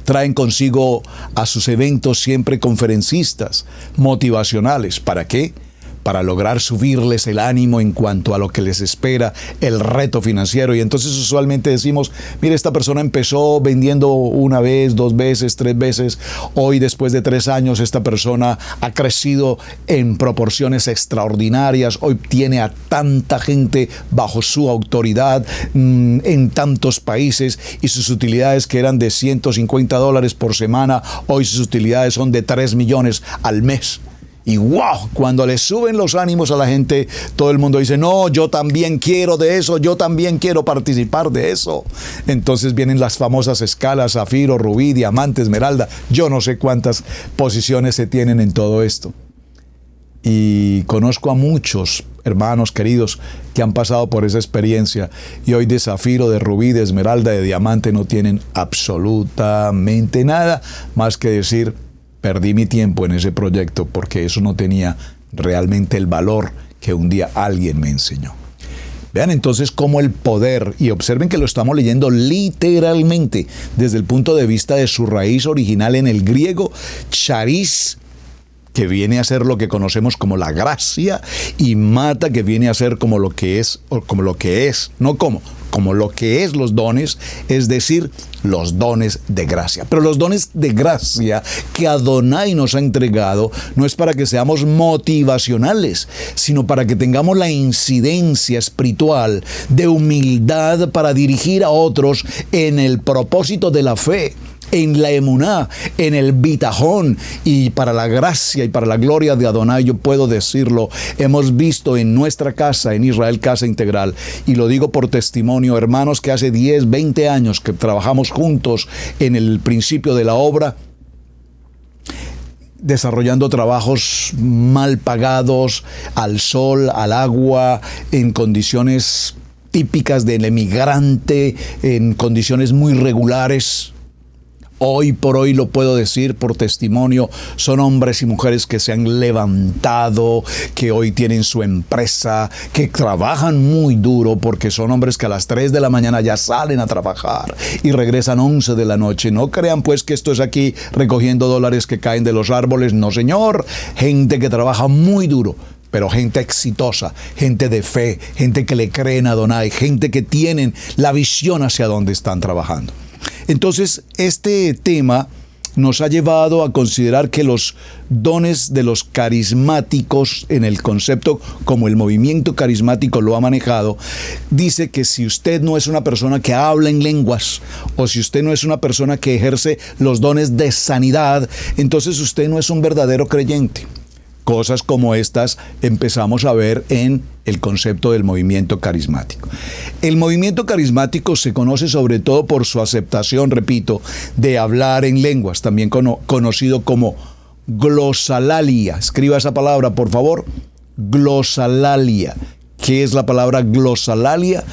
traen consigo a sus eventos siempre conferencistas motivacionales. ¿Para qué? Para lograr subirles el ánimo en cuanto a lo que les espera, el reto financiero. Y entonces usualmente decimos, mire, esta persona empezó vendiendo una vez, 2 veces, 3 veces. Hoy, después de 3 años, esta persona ha crecido en proporciones extraordinarias. Hoy tiene a tanta gente bajo su autoridad en tantos países, y sus utilidades, que eran de $150 por semana, hoy sus utilidades son de 3 millones al mes. Y wow, cuando le suben los ánimos a la gente, todo el mundo dice, no, yo también quiero de eso, yo también quiero participar de eso. Entonces vienen las famosas escalas, zafiro, rubí, diamante, esmeralda. Yo no sé cuántas posiciones se tienen en todo esto. Y conozco a muchos hermanos queridos que han pasado por esa experiencia, y hoy de zafiro, de rubí, de esmeralda, de diamante no tienen absolutamente nada más que decir, perdí mi tiempo en ese proyecto porque eso no tenía realmente el valor que un día alguien me enseñó. Vean entonces cómo el poder, y observen que lo estamos leyendo literalmente desde el punto de vista de su raíz original en el griego, charis, que viene a ser lo que conocemos como la gracia, y mata, que viene a ser como lo que es, o como lo que es, no como lo que es los dones, es decir, los dones de gracia. Pero los dones de gracia que Adonai nos ha entregado no es para que seamos motivacionales, sino para que tengamos la incidencia espiritual de humildad para dirigir a otros en el propósito de la fe, en la emuná, en el bitajón, y para la gracia y para la gloria de Adonai. Yo puedo decirlo, hemos visto en nuestra casa, en Israel Casa Integral, y lo digo por testimonio, hermanos que hace 10, 20 años que trabajamos juntos en el principio de la obra, desarrollando trabajos mal pagados, al sol, al agua, en condiciones típicas del emigrante, en condiciones muy regulares. Hoy por hoy lo puedo decir por testimonio, son hombres y mujeres que se han levantado, que hoy tienen su empresa, que trabajan muy duro, porque son hombres que a las 3 de la mañana ya salen a trabajar y regresan 11 de la noche. No crean pues que esto es aquí recogiendo dólares que caen de los árboles. No, señor. Gente que trabaja muy duro, pero gente exitosa, gente de fe, gente que le cree en Adonai, gente que tienen la visión hacia dónde están trabajando. Entonces, este tema nos ha llevado a considerar que los dones de los carismáticos, en el concepto como el movimiento carismático lo ha manejado, dice que si usted no es una persona que habla en lenguas, o si usted no es una persona que ejerce los dones de sanidad, entonces usted no es un verdadero creyente. Cosas como estas empezamos a ver en el concepto del movimiento carismático. El movimiento carismático se conoce sobre todo por su aceptación, repito, de hablar en lenguas, también conocido como glosalalia. Escriba esa palabra, por favor. Glosalalia. ¿Qué es la palabra glosalalia?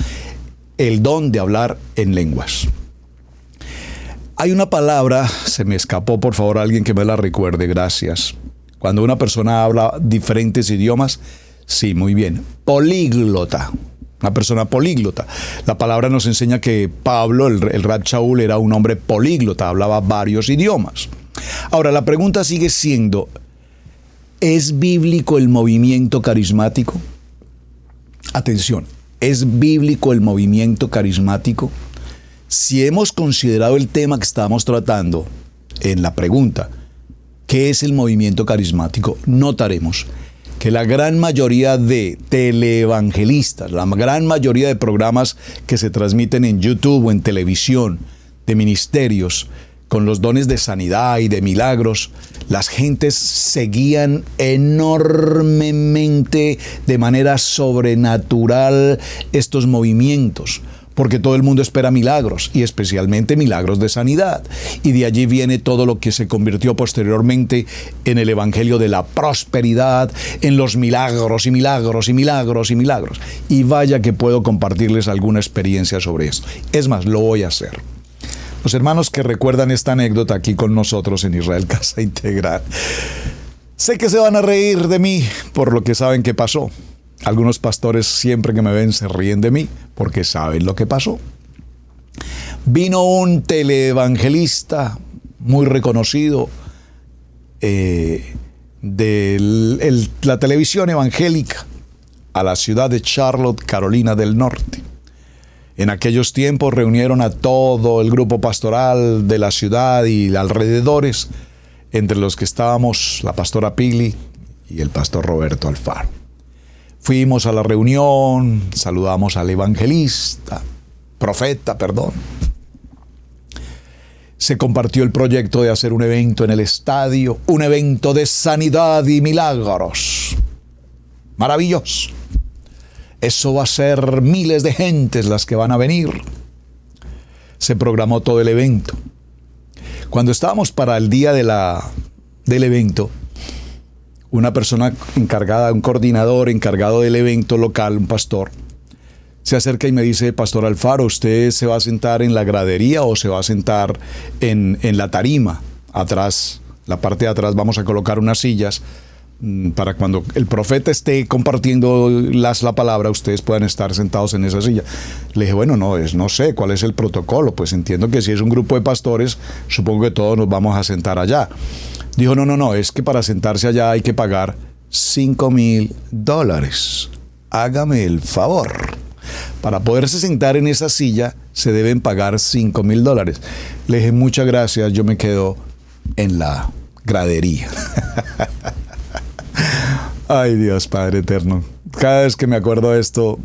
El don de hablar en lenguas. Hay una palabra, se me escapó, por favor, alguien que me la recuerde, gracias. Cuando una persona habla diferentes idiomas, sí, muy bien. Políglota. Una persona políglota. La palabra nos enseña que Pablo, el Rab Shaul, era un hombre políglota, hablaba varios idiomas. Ahora, la pregunta sigue siendo, ¿es bíblico el movimiento carismático? Atención, ¿es bíblico el movimiento carismático? Si hemos considerado el tema que estamos tratando, en la pregunta, ¿qué es el movimiento carismático? Notaremos que la gran mayoría de teleevangelistas, la gran mayoría de programas que se transmiten en YouTube o en televisión, de ministerios, con los dones de sanidad y de milagros, las gentes seguían enormemente, de manera sobrenatural, estos movimientos, porque todo el mundo espera milagros, y especialmente milagros de sanidad. Y de allí viene todo lo que se convirtió posteriormente en el evangelio de la prosperidad, en los milagros y milagros y milagros y milagros. Y vaya que puedo compartirles alguna experiencia sobre esto. Es más, lo voy a hacer. Los hermanos que recuerdan esta anécdota aquí con nosotros en Israel Casa Integral, sé que se van a reír de mí por lo que saben que pasó. Algunos pastores siempre que me ven se ríen de mí porque saben lo que pasó. Vino un teleevangelista muy reconocido de la televisión evangélica a la ciudad de Charlotte, Carolina del Norte. En aquellos tiempos reunieron a todo el grupo pastoral de la ciudad y alrededores, entre los que estábamos la pastora Pili y el pastor Roberto Alfaro. Fuimos a la reunión, saludamos al profeta. Se compartió el proyecto de hacer un evento en el estadio, un evento de sanidad y milagros. Maravilloso. Eso va a ser miles de gentes las que van a venir. Se programó todo el evento. Cuando estábamos para el día del evento, una persona encargada, un coordinador encargado del evento local, un pastor, se acerca y me dice: Pastor Alfaro, ¿usted se va a sentar en la gradería o se va a sentar en la tarima? Atrás, la parte de atrás, vamos a colocar unas sillas para cuando el profeta esté compartiendo la palabra, ustedes puedan estar sentados en esa silla. Le dije, bueno, no sé cuál es el protocolo, pues entiendo que si es un grupo de pastores, supongo que todos nos vamos a sentar allá. Dijo, no, es que para sentarse allá hay que pagar $5,000. Hágame el favor. Para poderse sentar en esa silla se deben pagar $5,000. Le dije, muchas gracias, yo me quedo en la gradería. Ay, Dios Padre eterno. Cada vez que me acuerdo de esto,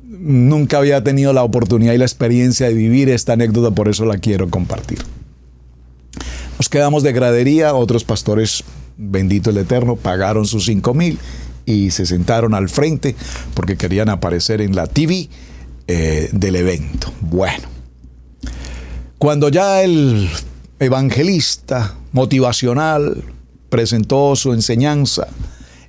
nunca había tenido la oportunidad y la experiencia de vivir esta anécdota, por eso la quiero compartir. Nos quedamos de gradería, otros pastores, bendito el Eterno, pagaron sus $5,000 y se sentaron al frente porque querían aparecer en la TV del evento. Bueno, cuando ya el evangelista motivacional presentó su enseñanza,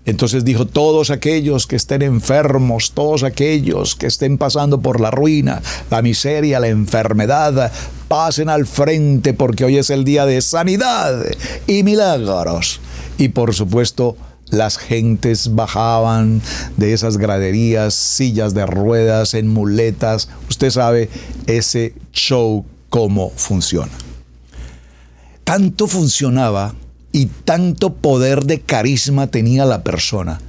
entonces dijo, todos aquellos que estén enfermos, todos aquellos que estén pasando por la ruina, la miseria, la enfermedad, pasen al frente porque hoy es el día de sanidad y milagros. Y por supuesto, las gentes bajaban de esas graderías, sillas de ruedas, en muletas. Usted sabe ese show cómo funciona. Tanto funcionaba y tanto poder de carisma tenía la persona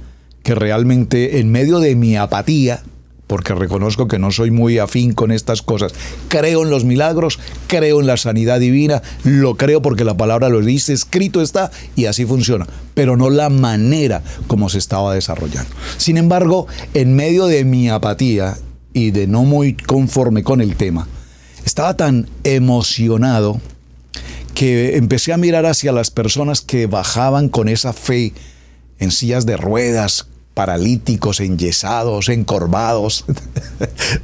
que realmente en medio de mi apatía, porque reconozco que no soy muy afín con estas cosas, creo en los milagros, creo en la sanidad divina, lo creo porque la palabra lo dice, escrito está y así funciona, pero no la manera como se estaba desarrollando. Sin embargo, en medio de mi apatía y de no muy conforme con el tema, estaba tan emocionado que empecé a mirar hacia las personas que bajaban con esa fe en sillas de ruedas, paralíticos, enyesados, encorvados,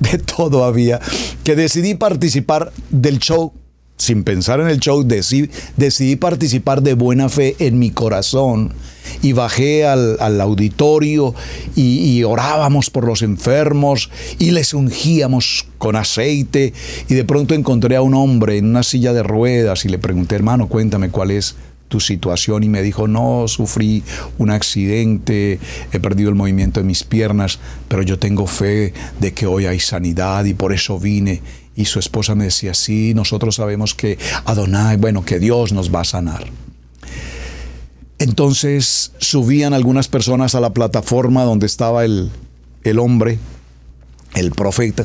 de todo había, que decidí participar del show. Sin pensar en el show, decidí participar de buena fe en mi corazón y bajé al auditorio y orábamos por los enfermos y les ungíamos con aceite, y de pronto encontré a un hombre en una silla de ruedas y le pregunté, hermano, cuéntame cuál es tu situación, y me dijo, no, sufrí un accidente, he perdido el movimiento de mis piernas, pero yo tengo fe de que hoy hay sanidad y por eso vine. Y su esposa me decía, sí, nosotros sabemos que Adonai, que Dios nos va a sanar. Entonces subían algunas personas a la plataforma donde estaba el hombre, el profeta,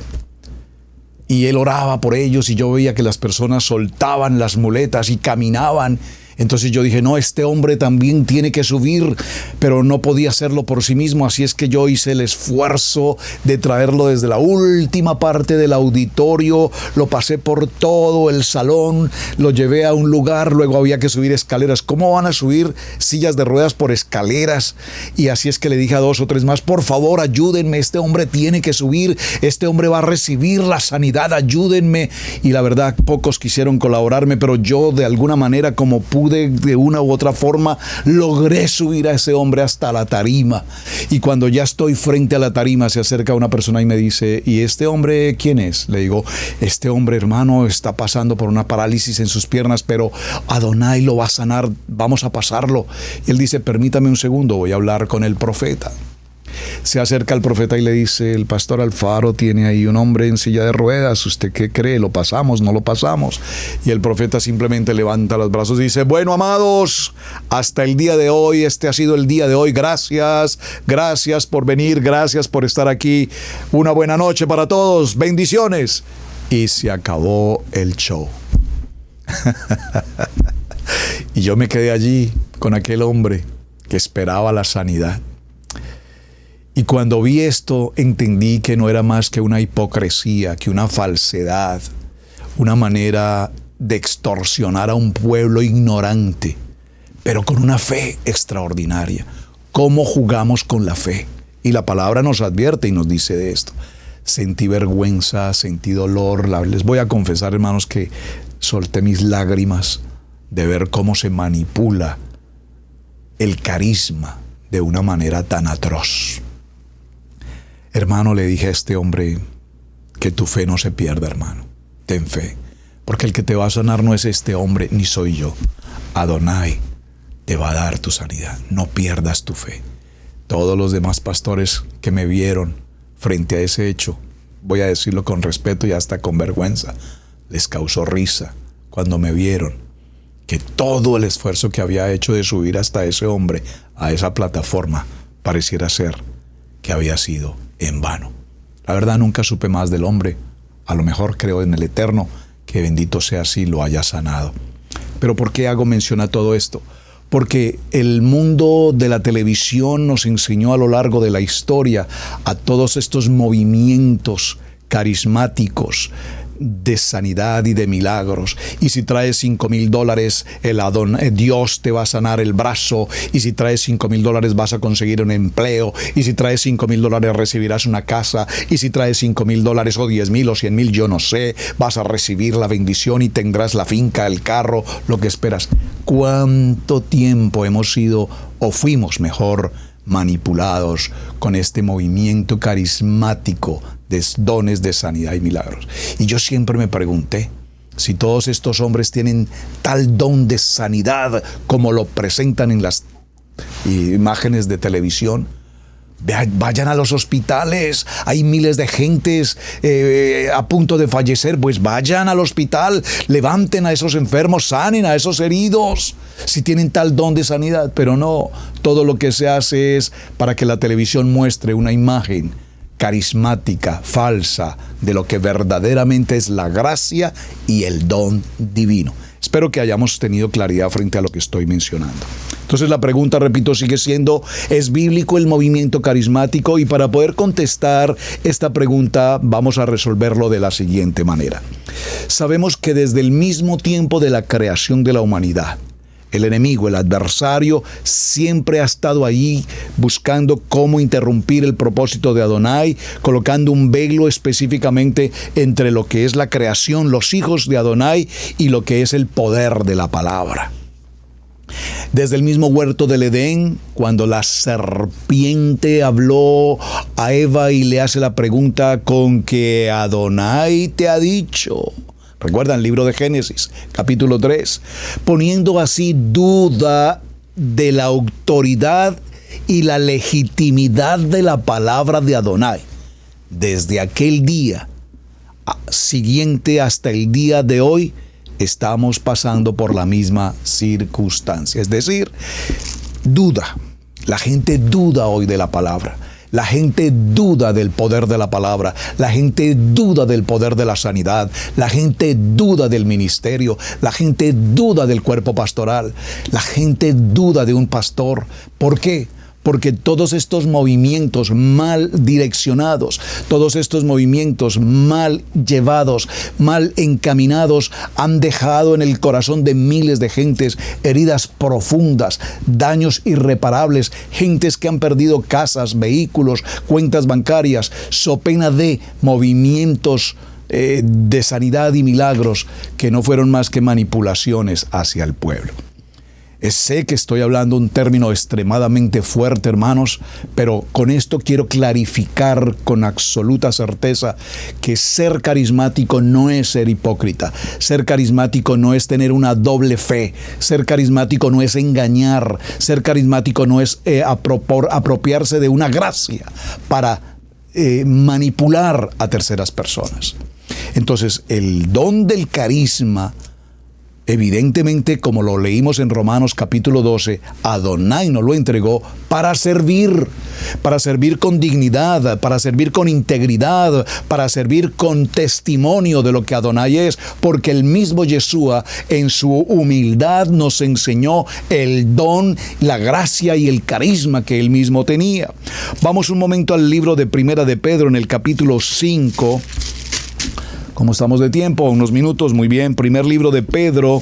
Y él oraba por ellos y yo veía que las personas soltaban las muletas y caminaban. Entonces yo dije, no, este hombre también tiene que subir, pero no podía hacerlo por sí mismo, así es que yo hice el esfuerzo de traerlo desde la última parte del auditorio, lo pasé por todo el salón, lo llevé a un lugar, luego había que subir escaleras. ¿Cómo van a subir sillas de ruedas por escaleras? Y así es que le dije a 2 o 3 más, por favor, ayúdenme, este hombre tiene que subir, este hombre va a recibir la sanidad, ayúdenme. Y la verdad, pocos quisieron colaborarme, pero yo de alguna manera, como pude, de una u otra forma, logré subir a ese hombre hasta la tarima. Y cuando ya estoy frente a la tarima, se acerca una persona y me dice, ¿y este hombre quién es? Le digo, este hombre, hermano, está pasando por una parálisis en sus piernas, pero Adonai lo va a sanar, vamos a pasarlo. Y él dice, permítame un segundo, voy a hablar con el profeta. Se acerca al profeta y le dice, el pastor Alfaro tiene ahí un hombre en silla de ruedas, ¿usted qué cree? ¿Lo pasamos? ¿No lo pasamos? Y el profeta simplemente levanta los brazos y dice, bueno, amados, hasta el día de hoy, este ha sido el día de hoy, gracias por venir, gracias por estar aquí, una buena noche para todos, bendiciones. Y se acabó el show. Y yo me quedé allí con aquel hombre que esperaba la sanidad. Y cuando vi esto, entendí que no era más que una hipocresía, que una falsedad, una manera de extorsionar a un pueblo ignorante, pero con una fe extraordinaria. ¿Cómo jugamos con la fe? Y la palabra nos advierte y nos dice de esto. Sentí vergüenza, sentí dolor. Les voy a confesar, hermanos, que solté mis lágrimas de ver cómo se manipula el carisma de una manera tan atroz. Hermano, le dije a este hombre, que tu fe no se pierda, hermano. Ten fe, porque el que te va a sanar no es este hombre, ni soy yo. Adonai te va a dar tu sanidad. No pierdas tu fe. Todos los demás pastores que me vieron frente a ese hecho, voy a decirlo con respeto y hasta con vergüenza, les causó risa cuando me vieron que todo el esfuerzo que había hecho de subir hasta ese hombre a esa plataforma pareciera ser que había sido en vano. La verdad, nunca supe más del hombre. A lo mejor creo en el Eterno, que bendito sea así lo haya sanado. Pero ¿por qué hago mención a todo esto? Porque el mundo de la televisión nos enseñó a lo largo de la historia a todos estos movimientos carismáticos de sanidad y de milagros. Y si traes $5,000, Dios te va a sanar el brazo. Y si traes $5,000 vas a conseguir un empleo. Y si traes $5,000 recibirás una casa. Y si traes $5,000 o 10,000 o 100,000, yo no sé, vas a recibir la bendición y tendrás la finca, el carro, lo que esperas. ¿Cuánto tiempo hemos sido, o fuimos mejor, manipulados con este movimiento carismático de dones de sanidad y milagros? Y yo siempre me pregunté, si todos estos hombres tienen tal don de sanidad como lo presentan en las imágenes de televisión, vayan a los hospitales, hay miles de gentes a punto de fallecer, pues vayan al hospital, levanten a esos enfermos, sanen a esos heridos, si tienen tal don de sanidad. Pero no, todo lo que se hace es para que la televisión muestre una imagen carismática, falsa, de lo que verdaderamente es la gracia y el don divino. Espero que hayamos tenido claridad frente a lo que estoy mencionando. Entonces la pregunta, repito, sigue siendo, ¿es bíblico el movimiento carismático? Y para poder contestar esta pregunta vamos a resolverlo de la siguiente manera. Sabemos que desde el mismo tiempo de la creación de la humanidad, el enemigo, el adversario, siempre ha estado ahí buscando cómo interrumpir el propósito de Adonai, colocando un velo específicamente entre lo que es la creación, los hijos de Adonai, y lo que es el poder de la palabra. Desde el mismo huerto del Edén, cuando la serpiente habló a Eva y le hace la pregunta, ¿con qué Adonai te ha dicho? Recuerdan el libro de Génesis, capítulo 3, poniendo así duda de la autoridad y la legitimidad de la palabra de Adonai. Desde aquel día siguiente hasta el día de hoy, estamos pasando por la misma circunstancia. Es decir, duda. La gente duda hoy de la palabra. La gente duda del poder de la palabra, la gente duda del poder de la sanidad, la gente duda del ministerio, la gente duda del cuerpo pastoral, la gente duda de un pastor. ¿Por qué? Porque todos estos movimientos mal direccionados, todos estos movimientos mal llevados, mal encaminados, han dejado en el corazón de miles de gentes heridas profundas, daños irreparables, gentes que han perdido casas, vehículos, cuentas bancarias, so pena de movimientos de sanidad y milagros que no fueron más que manipulaciones hacia el pueblo. Sé que estoy hablando un término extremadamente fuerte, hermanos, pero con esto quiero clarificar con absoluta certeza que ser carismático no es ser hipócrita. Ser carismático no es tener una doble fe. Ser carismático no es engañar. Ser carismático no es apropiarse de una gracia para manipular a terceras personas. Entonces, el don del carisma, evidentemente, como lo leímos en Romanos capítulo 12, Adonai nos lo entregó para servir con dignidad, para servir con integridad, para servir con testimonio de lo que Adonai es, porque el mismo Yeshua en su humildad nos enseñó el don, la gracia y el carisma que él mismo tenía. Vamos un momento al libro de Primera de Pedro en el capítulo 5. ¿Cómo estamos de tiempo? Unos minutos, muy bien. Primer libro de Pedro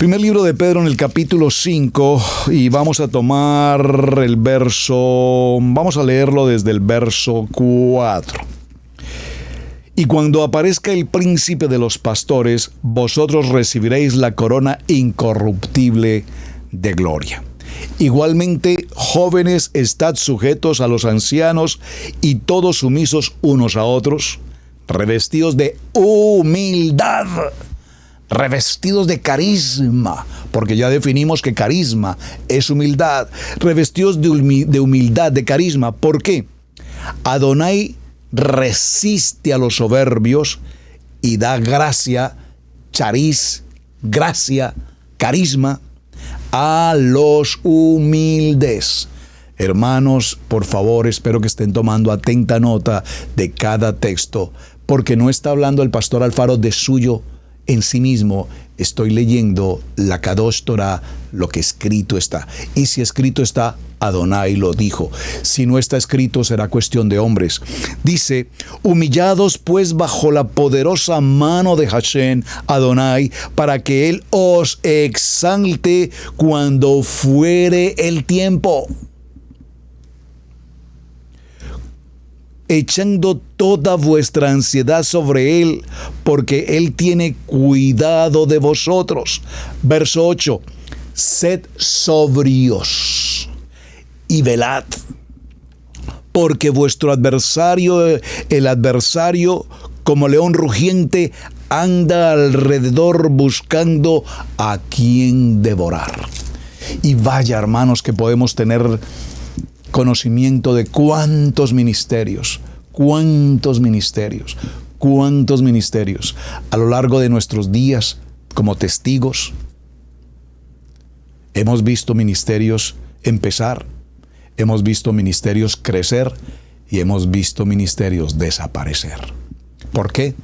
en el capítulo 5, y vamos a tomar el verso, vamos a leerlo desde el verso 4. Y cuando aparezca el príncipe de los pastores, vosotros recibiréis la corona incorruptible de gloria. Igualmente, jóvenes, estad sujetos a los ancianos y todos sumisos unos a otros, revestidos de humildad, revestidos de carisma, porque ya definimos que carisma es humildad, revestidos de humildad, de carisma. ¿Por qué? Adonai resiste a los soberbios y da gracia, charis, gracia, carisma, a los humildes. Hermanos, por favor, espero que estén tomando atenta nota de cada texto, porque no está hablando el pastor Alfaro de suyo en sí mismo. Estoy leyendo la Kadosh Torah, lo que escrito está. Y si escrito está, Adonai lo dijo. Si no está escrito, será cuestión de hombres. Dice: humillados pues bajo la poderosa mano de Hashem, Adonai, para que él os exalte cuando fuere el tiempo, echando toda vuestra ansiedad sobre él, porque él tiene cuidado de vosotros. Verso 8. Sed sobrios y velad, porque vuestro adversario, el adversario, como león rugiente, anda alrededor buscando a quien devorar. Y vaya, hermanos, que podemos tener conocimiento de cuántos ministerios a lo largo de nuestros días como testigos. Hemos visto ministerios empezar, hemos visto ministerios crecer y hemos visto ministerios desaparecer. ¿Por qué?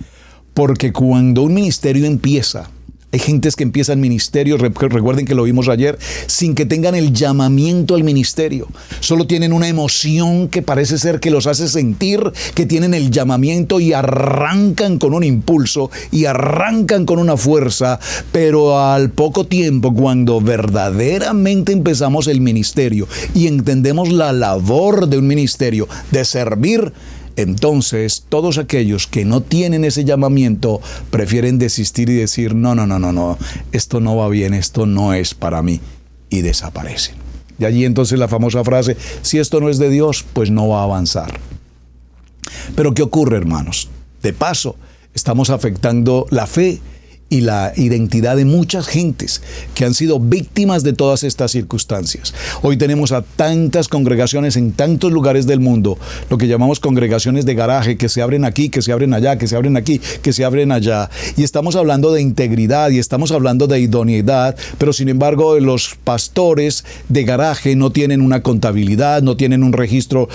Porque cuando un ministerio empieza, hay gentes que empiezan ministerios, recuerden que lo vimos ayer, sin que tengan el llamamiento al ministerio. Solo tienen una emoción que parece ser que los hace sentir que tienen el llamamiento y arrancan con un impulso y arrancan con una fuerza, pero al poco tiempo, cuando verdaderamente empezamos el ministerio y entendemos la labor de un ministerio, de servir, entonces todos aquellos que no tienen ese llamamiento prefieren desistir y decir: no, esto no va bien, esto no es para mí, y desaparecen. De allí entonces la famosa frase: si esto no es de Dios, pues no va a avanzar. Pero ¿qué ocurre, hermanos? De paso, estamos afectando la fe y la identidad de muchas gentes que han sido víctimas de todas estas circunstancias. Hoy tenemos a tantas congregaciones en tantos lugares del mundo, lo que llamamos congregaciones de garaje, que se abren aquí, que se abren allá, que se abren aquí, que se abren allá. Y estamos hablando de integridad y estamos hablando de idoneidad, pero sin embargo los pastores de garaje no tienen una contabilidad, no tienen un registro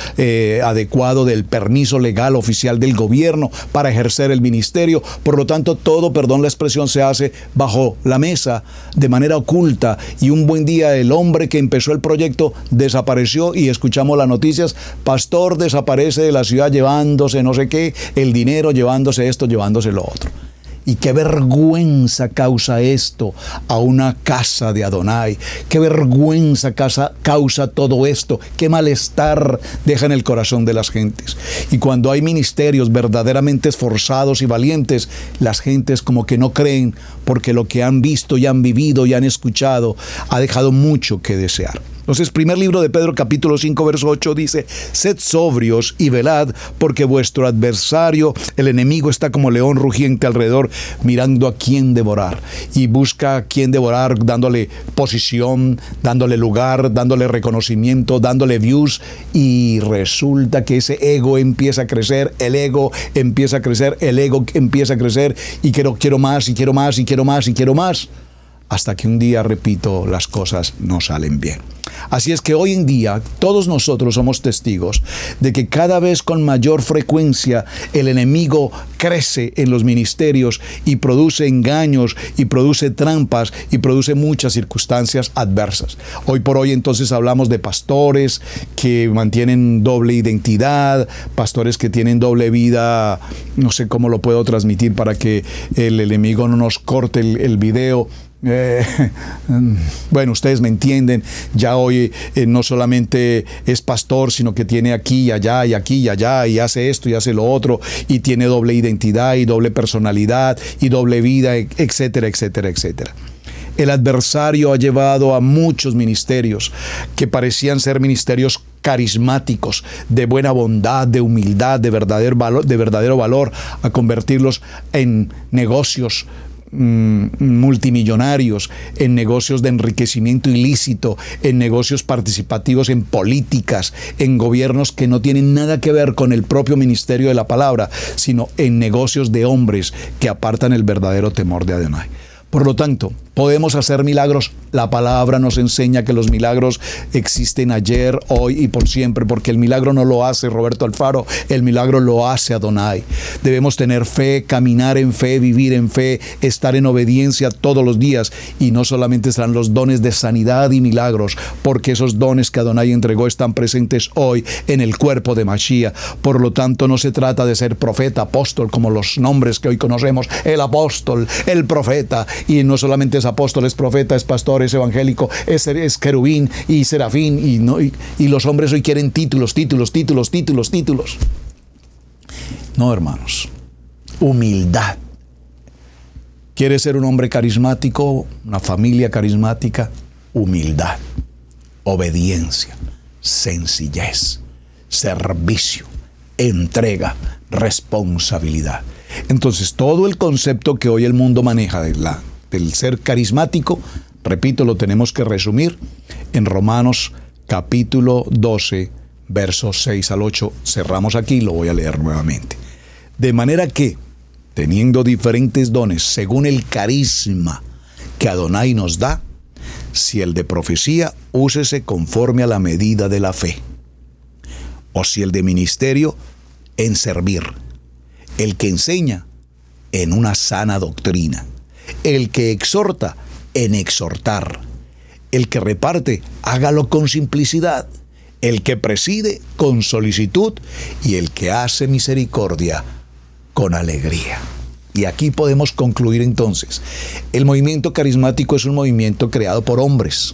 adecuado del permiso legal oficial del gobierno para ejercer el ministerio. Por lo tanto, todo, perdón la expresión, se hace bajo la mesa, de manera oculta, y un buen día el hombre que empezó el proyecto desapareció y escuchamos las noticias: pastor desaparece de la ciudad llevándose no sé qué, el dinero, llevándose esto, llevándose lo otro. Y qué vergüenza causa esto a una casa de Adonai. Qué vergüenza causa todo esto. Qué malestar deja en el corazón de las gentes. Y cuando hay ministerios verdaderamente esforzados y valientes, las gentes como que no creen, porque lo que han visto y han vivido y han escuchado ha dejado mucho que desear. Entonces, primer libro de Pedro, capítulo 5, verso 8, dice: sed sobrios y velad, porque vuestro adversario, el enemigo, está como león rugiente alrededor, mirando a quién devorar. Y busca a quién devorar, dándole posición, dándole lugar, dándole reconocimiento, dándole views. Y resulta que ese ego empieza a crecer, el ego empieza a crecer, el ego empieza a crecer, y quiero más, y quiero más, y quiero más, y quiero más. Hasta que un día, repito, las cosas no salen bien. Así es que hoy en día todos nosotros somos testigos de que cada vez con mayor frecuencia el enemigo crece en los ministerios y produce engaños y produce trampas y produce muchas circunstancias adversas. Hoy por hoy entonces hablamos de pastores que mantienen doble identidad, pastores que tienen doble vida. No sé cómo lo puedo transmitir para que el enemigo no nos corte el video. Bueno, ustedes me entienden. Ya hoy no solamente es pastor, sino que tiene aquí y allá y aquí y allá, y hace esto y hace lo otro, y tiene doble identidad y doble personalidad y doble vida, etcétera, etcétera, etcétera. El adversario ha llevado a muchos ministerios que parecían ser ministerios carismáticos, de buena bondad, de humildad, de verdadero valor, a convertirlos en negocios multimillonarios, en negocios de enriquecimiento ilícito, en negocios participativos, en políticas, en gobiernos que no tienen nada que ver con el propio ministerio de la palabra, sino en negocios de hombres que apartan el verdadero temor de Adonai. Por lo tanto, podemos hacer milagros. La palabra nos enseña que los milagros existen ayer, hoy y por siempre, porque el milagro no lo hace Roberto Alfaro, el milagro lo hace Adonai. Debemos tener fe, caminar en fe, vivir en fe, estar en obediencia todos los días, y no solamente serán los dones de sanidad y milagros, porque esos dones que Adonai entregó están presentes hoy en el cuerpo de Mashiach. Por lo tanto, no se trata de ser profeta, apóstol, como los nombres que hoy conocemos, el apóstol, el profeta. Y no solamente es apóstol, es profeta, es pastor, es evangélico, es querubín y serafín, y los hombres hoy quieren títulos. No, hermanos. Humildad. ¿Quieres ser un hombre carismático, una familia carismática? Humildad, obediencia, sencillez, servicio, entrega, responsabilidad. Entonces, todo el concepto que hoy el mundo maneja del ser carismático, repito, lo tenemos que resumir en Romanos capítulo 12, versos 6 al 8. Cerramos aquí, lo voy a leer nuevamente. De manera que, teniendo diferentes dones según el carisma que Adonai nos da, si el de profecía, úsese conforme a la medida de la fe. O si el de ministerio, en servir. El que enseña, en una sana doctrina. El que exhorta, en exhortar. El que reparte, hágalo con simplicidad. El que preside, con solicitud. Y el que hace misericordia, con alegría. Y aquí podemos concluir entonces. El movimiento carismático es un movimiento creado por hombres.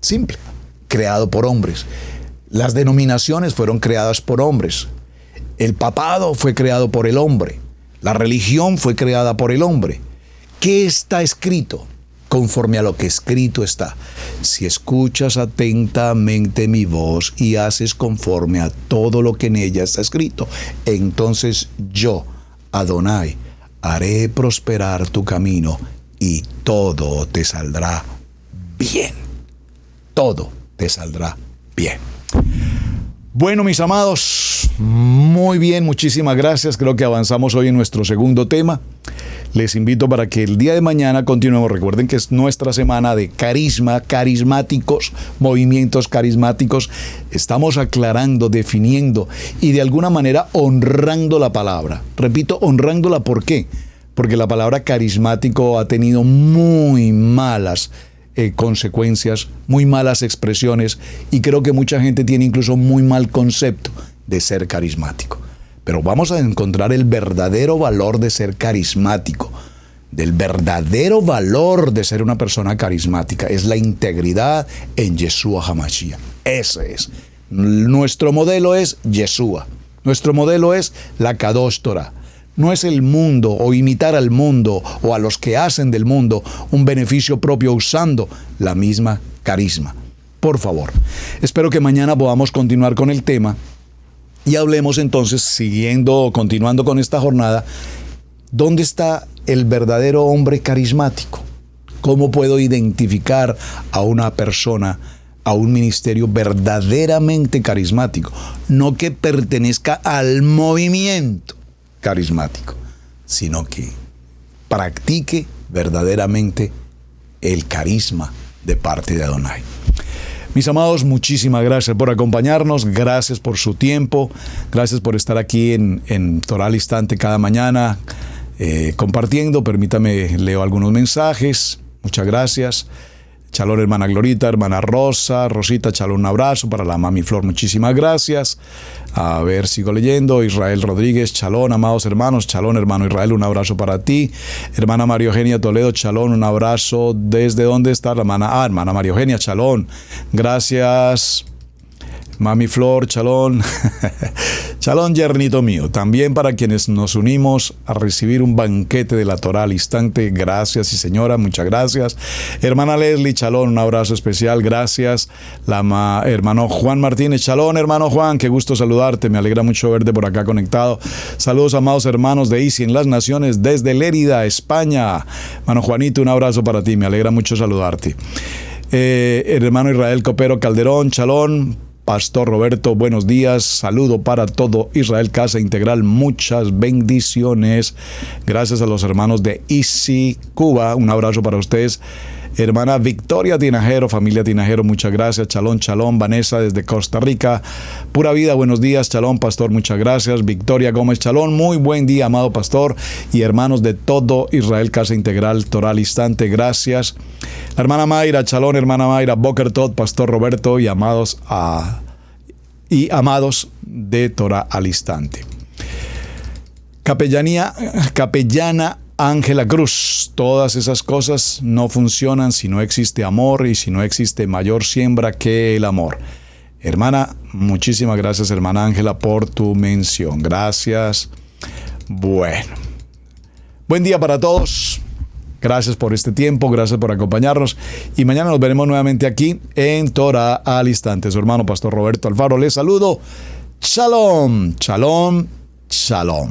Simple, creado por hombres. Las denominaciones fueron creadas por hombres. El papado fue creado por el hombre. La religión fue creada por el hombre. ¿Qué está escrito? Conforme a lo que escrito está. Si escuchas atentamente mi voz y haces conforme a todo lo que en ella está escrito, entonces yo, Adonai, haré prosperar tu camino y todo te saldrá bien. Todo te saldrá bien. Bueno, mis amados, muy bien, muchísimas gracias. Creo que avanzamos hoy en nuestro segundo tema. Les invito para que el día de mañana continuemos. Recuerden que es nuestra semana de carisma, carismáticos, movimientos carismáticos. Estamos aclarando, definiendo y de alguna manera honrando la palabra. Repito, honrándola, ¿por qué? Porque la palabra carismático ha tenido muy malas consecuencias, muy malas expresiones, y creo que mucha gente tiene incluso muy mal concepto de ser carismático. Pero vamos a encontrar el verdadero valor de ser carismático, del verdadero valor de ser una persona carismática. Es la integridad en Yeshua HaMashiach. Ese es. Nuestro modelo es Yeshua. Nuestro modelo es la Kadosh Torah. No es el mundo o imitar al mundo o a los que hacen del mundo un beneficio propio usando la misma carisma. Por favor, espero que mañana podamos continuar con el tema y hablemos entonces, continuando con esta jornada, ¿dónde está el verdadero hombre carismático? ¿Cómo puedo identificar a una persona, a un ministerio verdaderamente carismático? No que pertenezca al movimiento carismático, sino que practique verdaderamente el carisma de parte de Adonai. Mis amados, muchísimas gracias por acompañarnos, gracias por su tiempo, gracias por estar aquí en Torah al Instante cada mañana compartiendo. Permítame, leo algunos mensajes. Muchas gracias. Chalón, hermana Glorita, hermana Rosa, Rosita, chalón, un abrazo para la mami Flor, muchísimas gracias. A ver, sigo leyendo. Israel Rodríguez, chalón, amados hermanos, chalón, hermano Israel, un abrazo para ti. Hermana María Eugenia Toledo, chalón, un abrazo. ¿Desde dónde está la hermana? Hermana María Eugenia, chalón. Gracias. Mami Flor, chalón. Chalón, yernito mío. También para quienes nos unimos a recibir un banquete de la Torah al instante. Gracias, y señora, muchas gracias. Hermana Leslie, chalón, un abrazo especial. Gracias. Hermano Juan Martínez, chalón, hermano Juan, qué gusto saludarte. Me alegra mucho verte por acá conectado. Saludos, amados hermanos de ICI en las Naciones, desde Lérida, España. Hermano Juanito, un abrazo para ti. Me alegra mucho saludarte. Hermano Israel Copero Calderón, chalón. Pastor Roberto, buenos días, saludo para todo Israel Casa Integral, muchas bendiciones. Gracias a los hermanos de ICI Cuba, un abrazo para ustedes. Hermana Victoria Tinajero, familia Tinajero, muchas gracias. Chalón, chalón. Vanessa desde Costa Rica, pura vida, buenos días. Chalón, pastor, muchas gracias. Victoria Gómez, chalón, muy buen día, amado pastor y hermanos de todo Israel Casa Integral, Torah al Instante, gracias. La hermana Mayra, chalón, hermana Mayra, Boker Tot, pastor Roberto y amados de Torah al Instante. Capellana Ángela Cruz, todas esas cosas no funcionan si no existe amor y si no existe mayor siembra que el amor. Hermana, muchísimas gracias, hermana Ángela, por tu mención. Gracias. Bueno, buen día para todos. Gracias por este tiempo, gracias por acompañarnos. Y mañana nos veremos nuevamente aquí en Torah al Instante. Su hermano Pastor Roberto Alfaro, les saludo. Shalom, shalom, shalom.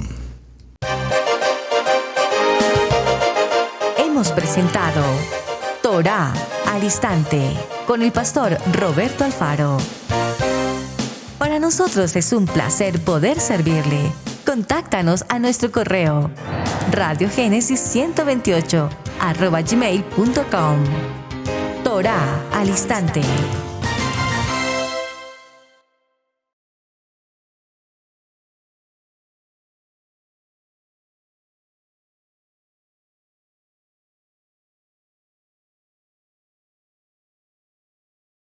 Hemos presentado Torah al Instante con el pastor Roberto Alfaro. Para nosotros es un placer poder servirle. Contáctanos a nuestro correo radiogenesis128@gmail.com. Torah al Instante.